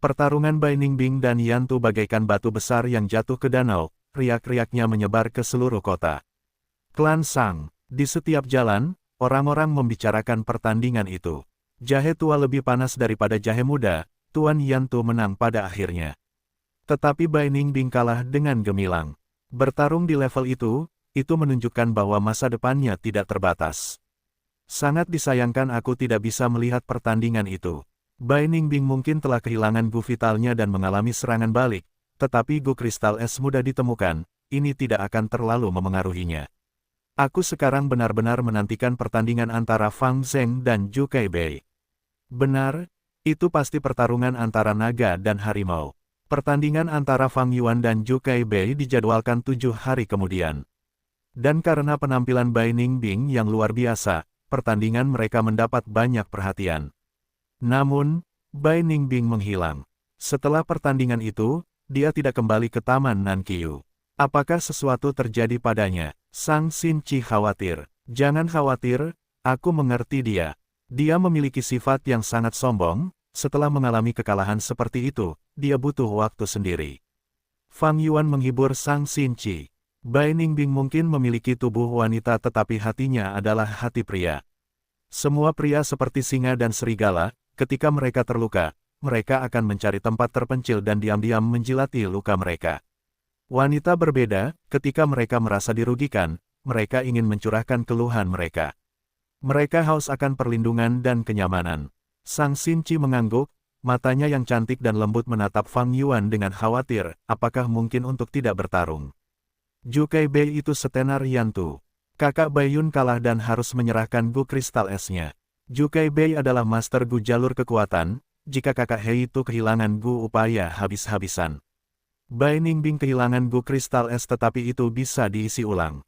Pertarungan Bai Ningbing dan Yantu bagaikan batu besar yang jatuh ke danau, riak-riaknya menyebar ke seluruh kota. Klan Sang. Di setiap jalan, orang-orang membicarakan pertandingan itu. Jahe tua lebih panas daripada jahe muda, Tuan Yantu menang pada akhirnya. Tetapi Bai Ningbing kalah dengan gemilang. Bertarung di level itu menunjukkan bahwa masa depannya tidak terbatas. Sangat disayangkan aku tidak bisa melihat pertandingan itu. Bai Ningbing mungkin telah kehilangan Gu vitalnya dan mengalami serangan balik, tetapi Gu kristal es mudah ditemukan, ini tidak akan terlalu memengaruhinya. Aku sekarang benar-benar menantikan pertandingan antara Fang Zheng dan Zhu Keibei. Benar, itu pasti pertarungan antara naga dan harimau. Pertandingan antara Fang Yuan dan Zhu Keibei dijadwalkan 7 hari kemudian. Dan karena penampilan Bai Ningbing yang luar biasa, pertandingan mereka mendapat banyak perhatian. Namun, Bai Ningbing menghilang. Setelah pertandingan itu, dia tidak kembali ke Taman Nanqiu. Apakah sesuatu terjadi padanya? Sang Xinqi khawatir. Jangan khawatir, aku mengerti dia. Dia memiliki sifat yang sangat sombong, setelah mengalami kekalahan seperti itu, dia butuh waktu sendiri. Fang Yuan menghibur Sang Xinqi. Bai Ningbing mungkin memiliki tubuh wanita tetapi hatinya adalah hati pria. Semua pria seperti singa dan serigala, ketika mereka terluka, mereka akan mencari tempat terpencil dan diam-diam menjilati luka mereka. Wanita berbeda, ketika mereka merasa dirugikan, mereka ingin mencurahkan keluhan mereka. Mereka haus akan perlindungan dan kenyamanan. Sang Xinqi mengangguk, matanya yang cantik dan lembut menatap Fang Yuan dengan khawatir, apakah mungkin untuk tidak bertarung. Jukai Bei itu setenar Yantu. Kakak Baiyun kalah dan harus menyerahkan Gu Kristal Es-nya. Jukai Bei adalah master Gu jalur kekuatan, jika kakak Hei itu kehilangan Gu upaya habis-habisan. Bai Ningbing kehilangan Gu Kristal Es tetapi itu bisa diisi ulang.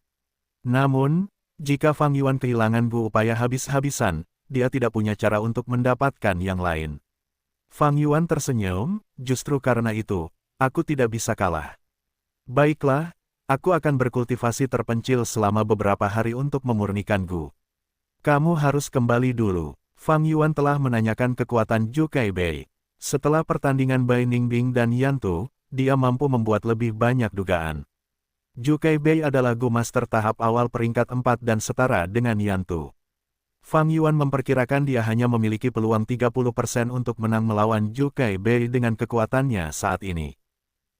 Namun, jika Fang Yuan kehilangan Gu upaya habis-habisan, dia tidak punya cara untuk mendapatkan yang lain. Fang Yuan tersenyum, justru karena itu, aku tidak bisa kalah. Baiklah, aku akan berkultivasi terpencil selama beberapa hari untuk memurnikan Gu. Kamu harus kembali dulu. Fang Yuan telah menanyakan kekuatan Jukai Bei. Setelah pertandingan Bai Ningbing dan Yantu, dia mampu membuat lebih banyak dugaan. Jukai Bei adalah Gu Master tahap awal peringkat 4 dan setara dengan Yantu. Fang Yuan memperkirakan dia hanya memiliki peluang 30% untuk menang melawan Jukai Bei dengan kekuatannya saat ini.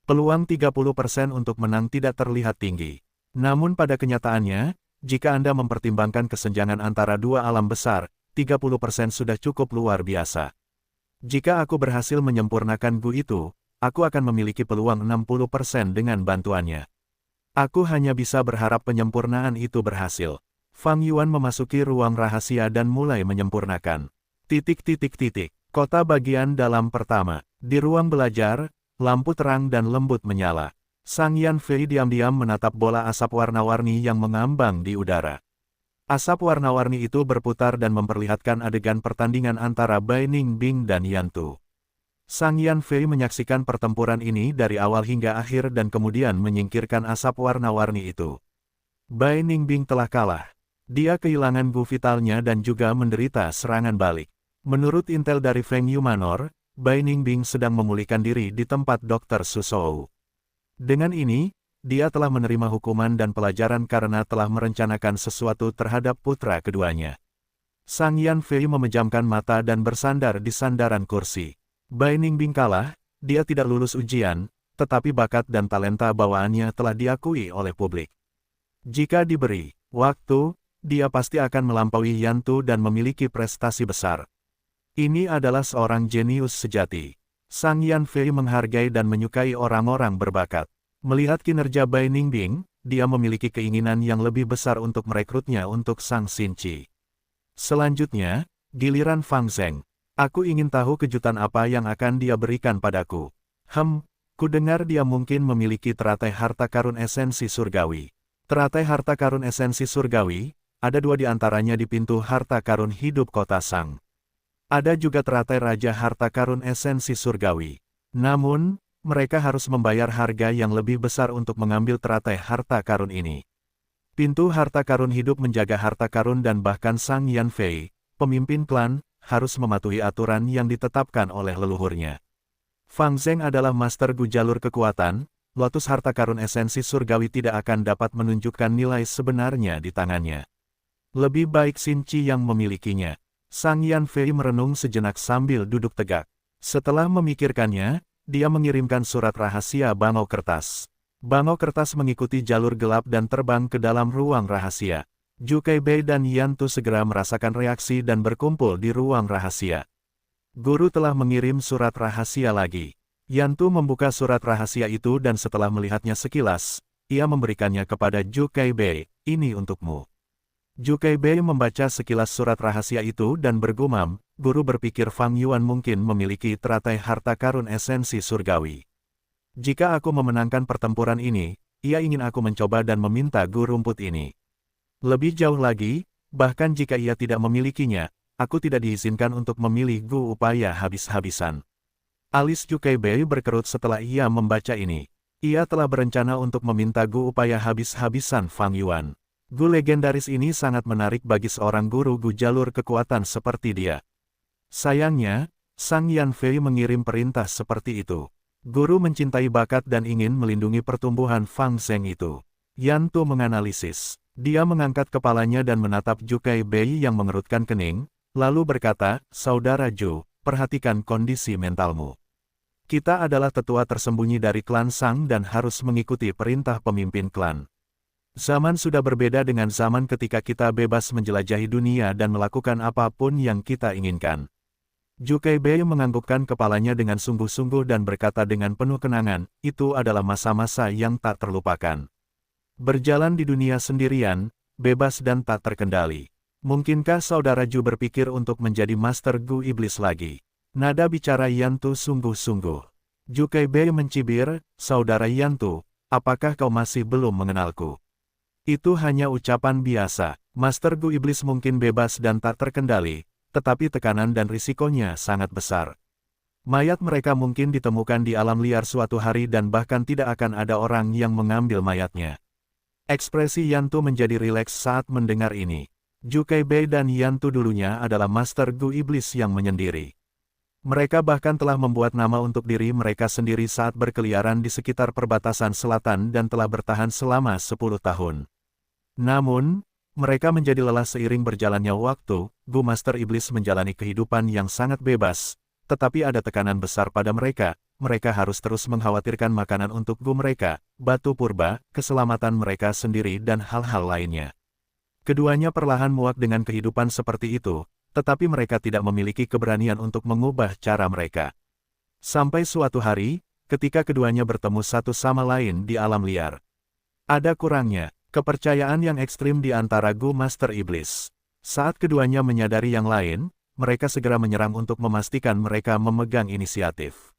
Peluang 30% untuk menang tidak terlihat tinggi. Namun pada kenyataannya, jika Anda mempertimbangkan kesenjangan antara dua alam besar, 30% sudah cukup luar biasa. Jika aku berhasil menyempurnakan Gu itu, aku akan memiliki peluang 60% dengan bantuannya. Aku hanya bisa berharap penyempurnaan itu berhasil. Fang Yuan memasuki ruang rahasia dan mulai menyempurnakan. Kota bagian dalam pertama. Di ruang belajar, lampu terang dan lembut menyala. Sang Yan Fei diam-diam menatap bola asap warna-warni yang mengambang di udara. Asap warna-warni itu berputar dan memperlihatkan adegan pertandingan antara Bai Ningbing dan Yantu. Sang Yan Fei menyaksikan pertempuran ini dari awal hingga akhir dan kemudian menyingkirkan asap warna-warni itu. Bai Ningbing telah kalah. Dia kehilangan Gu vitalnya dan juga menderita serangan balik. Menurut intel dari Feng Yu Manor, Bai Ningbing sedang memulihkan diri di tempat Dr. Susou. Dengan ini, dia telah menerima hukuman dan pelajaran karena telah merencanakan sesuatu terhadap putra keduanya. Sang Yan Fei memejamkan mata dan bersandar di sandaran kursi. Bai Ningbing kalah, dia tidak lulus ujian, tetapi bakat dan talenta bawaannya telah diakui oleh publik. Jika diberi waktu, dia pasti akan melampaui Yantu dan memiliki prestasi besar. Ini adalah seorang jenius sejati. Sang Yan Fei menghargai dan menyukai orang-orang berbakat. Melihat kinerja Bai Ningbing, dia memiliki keinginan yang lebih besar untuk merekrutnya untuk Sang Xinqi. Selanjutnya, giliran Fang Zheng. Aku ingin tahu kejutan apa yang akan dia berikan padaku. Ku dengar dia mungkin memiliki teratai harta karun esensi surgawi. Teratai harta karun esensi surgawi, ada 2 di antaranya di pintu harta karun hidup kota Sang. Ada juga teratai Raja Harta Karun Esensi Surgawi. Namun, mereka harus membayar harga yang lebih besar untuk mengambil teratai harta karun ini. Pintu harta karun hidup menjaga harta karun dan bahkan Sang Yan Fei, pemimpin klan, harus mematuhi aturan yang ditetapkan oleh leluhurnya. Fang Zheng adalah master Gu jalur kekuatan, lotus harta karun esensi surgawi tidak akan dapat menunjukkan nilai sebenarnya di tangannya. Lebih baik Xinqi yang memilikinya. Sang Yan Fei merenung sejenak sambil duduk tegak. Setelah memikirkannya, dia mengirimkan surat rahasia bangau kertas. Bangau kertas mengikuti jalur gelap dan terbang ke dalam ruang rahasia. Jukai Bei dan Yantu segera merasakan reaksi dan berkumpul di ruang rahasia. Guru telah mengirim surat rahasia lagi. Yantu membuka surat rahasia itu dan setelah melihatnya sekilas, ia memberikannya kepada Jukai Bei, "Ini untukmu." Jukai Bei membaca sekilas surat rahasia itu dan bergumam, guru berpikir Fang Yuan mungkin memiliki teratai harta karun esensi surgawi. Jika aku memenangkan pertempuran ini, ia ingin aku mencoba dan meminta Gu rumput ini. Lebih jauh lagi, Bahkan jika ia tidak memilikinya, aku tidak diizinkan untuk memilih Gu upaya habis-habisan. Alis Jukai Bei berkerut setelah ia membaca ini. Ia telah berencana untuk meminta Gu upaya habis-habisan Fang Yuan. Gu legendaris ini sangat menarik bagi seorang guru Gu jalur kekuatan seperti dia. Sayangnya, Sang Yanfei mengirim perintah seperti itu. Guru mencintai bakat dan ingin melindungi pertumbuhan Fang Zheng itu. Yan Tu menganalisis. Dia mengangkat kepalanya dan menatap Jukai Bei yang mengerutkan kening, lalu berkata, "Saudara Ju, perhatikan kondisi mentalmu. Kita adalah tetua tersembunyi dari klan Sang dan harus mengikuti perintah pemimpin klan. Zaman sudah berbeda dengan zaman ketika kita bebas menjelajahi dunia dan melakukan apapun yang kita inginkan." Jukai Bei menganggukkan kepalanya dengan sungguh-sungguh dan berkata dengan penuh kenangan, "Itu adalah masa-masa yang tak terlupakan. Berjalan di dunia sendirian, bebas dan tak terkendali. Mungkinkah saudara Ju berpikir untuk menjadi Master Gu Iblis lagi?" Nada bicara Yan Tu sungguh-sungguh. Jukai Bei mencibir, "Saudara Yan Tu, apakah kau masih belum mengenalku? Itu hanya ucapan biasa. Master Gu Iblis mungkin bebas dan tak terkendali, tetapi tekanan dan risikonya sangat besar. Mayat mereka mungkin ditemukan di alam liar suatu hari dan bahkan tidak akan ada orang yang mengambil mayatnya." Ekspresi Yan Tu menjadi rileks saat mendengar ini. Jukai Bei dan Yan Tu dulunya adalah Master Gu Iblis yang menyendiri. Mereka bahkan telah membuat nama untuk diri mereka sendiri saat berkeliaran di sekitar perbatasan selatan dan telah bertahan selama 10 tahun. Namun, mereka menjadi lelah seiring berjalannya waktu. Gu Master Iblis menjalani kehidupan yang sangat bebas, tetapi ada tekanan besar pada mereka. Mereka harus terus mengkhawatirkan makanan untuk Gu mereka, batu purba, keselamatan mereka sendiri dan hal-hal lainnya. Keduanya perlahan muak dengan kehidupan seperti itu, tetapi mereka tidak memiliki keberanian untuk mengubah cara mereka. Sampai suatu hari, ketika keduanya bertemu satu sama lain di alam liar. Ada kurangnya kepercayaan yang ekstrim di antara Gu Master Iblis. Saat keduanya menyadari yang lain, mereka segera menyerang untuk memastikan mereka memegang inisiatif.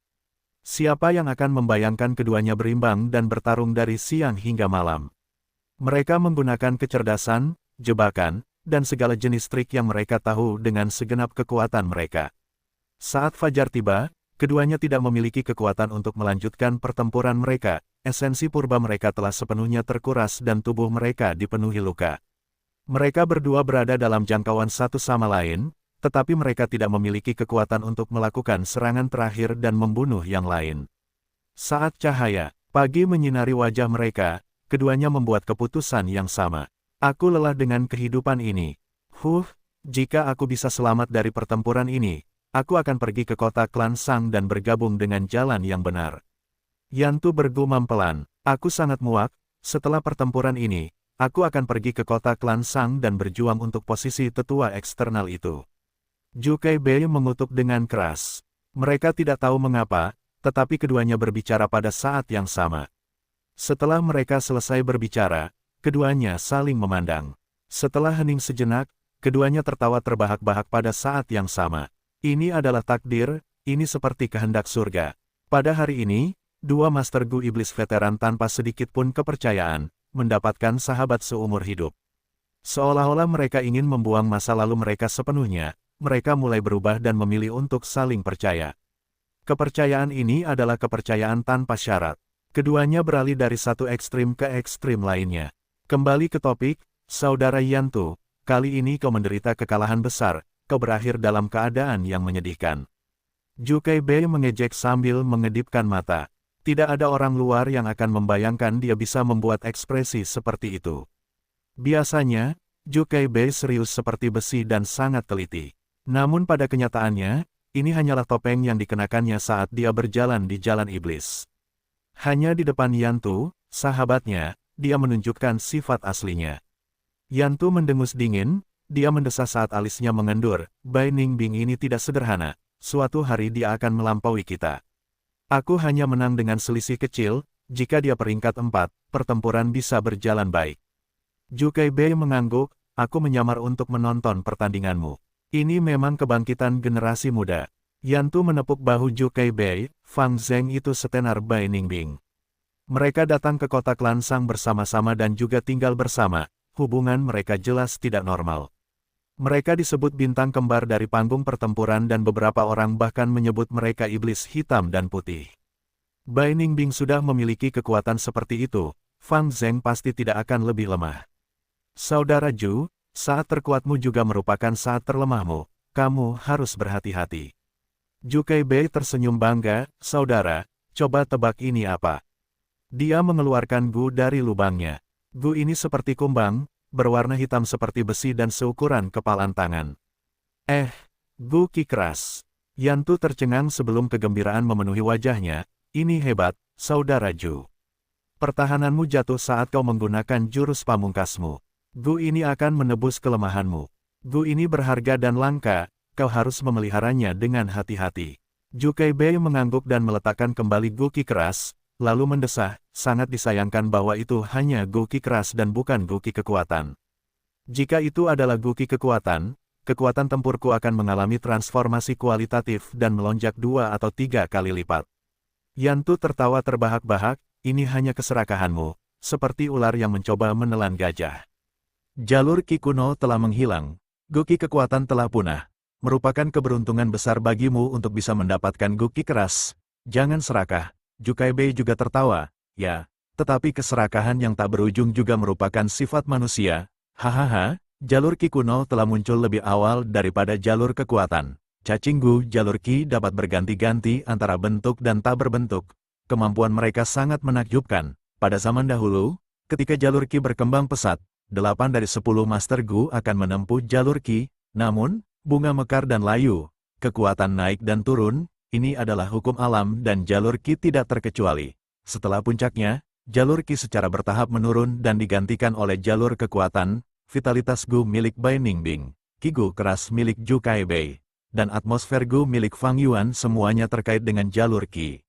Siapa yang akan membayangkan keduanya berimbang dan bertarung dari siang hingga malam? Mereka menggunakan kecerdasan, jebakan, dan segala jenis trik yang mereka tahu dengan segenap kekuatan mereka. Saat fajar tiba, keduanya tidak memiliki kekuatan untuk melanjutkan pertempuran mereka. Esensi purba mereka telah sepenuhnya terkuras dan tubuh mereka dipenuhi luka. Mereka berdua berada dalam jangkauan satu sama lain, tetapi mereka tidak memiliki kekuatan untuk melakukan serangan terakhir dan membunuh yang lain. Saat cahaya pagi menyinari wajah mereka, keduanya membuat keputusan yang sama. "Aku lelah dengan kehidupan ini. Jika aku bisa selamat dari pertempuran ini, aku akan pergi ke kota klan Sang dan bergabung dengan jalan yang benar." Yan Tu bergumam pelan, "Aku sangat muak. Setelah pertempuran ini, aku akan pergi ke kota klan Sang dan berjuang untuk posisi tetua eksternal itu." Jukai Bei mengutuk dengan keras. Mereka tidak tahu mengapa, tetapi keduanya berbicara pada saat yang sama. Setelah mereka selesai berbicara, keduanya saling memandang. Setelah hening sejenak, keduanya tertawa terbahak-bahak pada saat yang sama. Ini adalah takdir, ini seperti kehendak surga. Pada hari ini, dua Master Gu Iblis veteran tanpa sedikit pun kepercayaan, mendapatkan sahabat seumur hidup. Seolah-olah mereka ingin membuang masa lalu mereka sepenuhnya. Mereka mulai berubah dan memilih untuk saling percaya. Kepercayaan ini adalah kepercayaan tanpa syarat. Keduanya beralih dari satu ekstrim ke ekstrim lainnya. Kembali ke topik, saudara Yan Tu, kali ini kau menderita kekalahan besar, kau berakhir dalam keadaan yang menyedihkan. Jukai Bei mengejek sambil mengedipkan mata. Tidak ada orang luar yang akan membayangkan dia bisa membuat ekspresi seperti itu. Biasanya, Jukai Bei serius seperti besi dan sangat teliti. Namun pada kenyataannya, ini hanyalah topeng yang dikenakannya saat dia berjalan di jalan iblis. Hanya di depan Yan Tu, sahabatnya, dia menunjukkan sifat aslinya. Yan Tu mendengus dingin, dia mendesah saat alisnya mengendur, "Bai Ningbing ini tidak sederhana, suatu hari dia akan melampaui kita. Aku hanya menang dengan selisih kecil, jika dia peringkat 4, pertempuran bisa berjalan baik." Jukai Bei mengangguk, "Aku menyamar untuk menonton pertandinganmu. Ini memang kebangkitan generasi muda." Yan Tu menepuk bahu Jukai Bei, "Fang Zheng itu setenar Bai Ningbing. Mereka datang ke kota klan Sang bersama-sama dan juga tinggal bersama, hubungan mereka jelas tidak normal. Mereka disebut bintang kembar dari panggung pertempuran dan beberapa orang bahkan menyebut mereka iblis hitam dan putih. Bai Ningbing sudah memiliki kekuatan seperti itu, Fang Zheng pasti tidak akan lebih lemah. Saudara Zhu, saat terkuatmu juga merupakan saat terlemahmu, kamu harus berhati-hati. Zhu Keibei tersenyum bangga, saudara, coba tebak ini apa? Dia mengeluarkan gu dari lubangnya. Gu ini seperti kumbang, berwarna hitam seperti besi dan seukuran kepalan tangan. Gu Qi keras. Yantu tercengang sebelum kegembiraan memenuhi wajahnya, ini hebat, saudara Zhu. Pertahananmu jatuh saat kau menggunakan jurus pamungkasmu. Gu ini akan menebus kelemahanmu. Gu ini berharga dan langka, kau harus memeliharanya dengan hati-hati. Zhu Keibei mengangguk dan meletakkan kembali gu Qi keras, lalu mendesah, sangat disayangkan bahwa itu hanya gu Qi keras dan bukan gu Qi kekuatan. Jika itu adalah gu Qi kekuatan, kekuatan tempurku akan mengalami transformasi kualitatif dan melonjak 2 atau 3 kali lipat. Yantu tertawa terbahak-bahak, ini hanya keserakahanmu, seperti ular yang mencoba menelan gajah. Jalur Qi kuno telah menghilang, gu Qi kekuatan telah punah. Merupakan keberuntungan besar bagimu untuk bisa mendapatkan gu Qi keras. Jangan serakah. Zhu Keibei juga tertawa, ya, tetapi keserakahan yang tak berujung juga merupakan sifat manusia. Hahaha, jalur Qi kuno telah muncul lebih awal daripada jalur kekuatan. Cacing gu jalur Qi dapat berganti-ganti antara bentuk dan tak berbentuk. Kemampuan mereka sangat menakjubkan. Pada zaman dahulu, ketika jalur Qi berkembang pesat, 8 dari 10 Master Gu akan menempuh jalur Qi, namun, bunga mekar dan layu, kekuatan naik dan turun, ini adalah hukum alam dan jalur Qi tidak terkecuali. Setelah puncaknya, jalur Qi secara bertahap menurun dan digantikan oleh jalur kekuatan, vitalitas Gu milik Bai Ningbing, Qi Gu keras milik Zhu Keibei, dan atmosfer Gu milik Fang Yuan semuanya terkait dengan jalur Qi.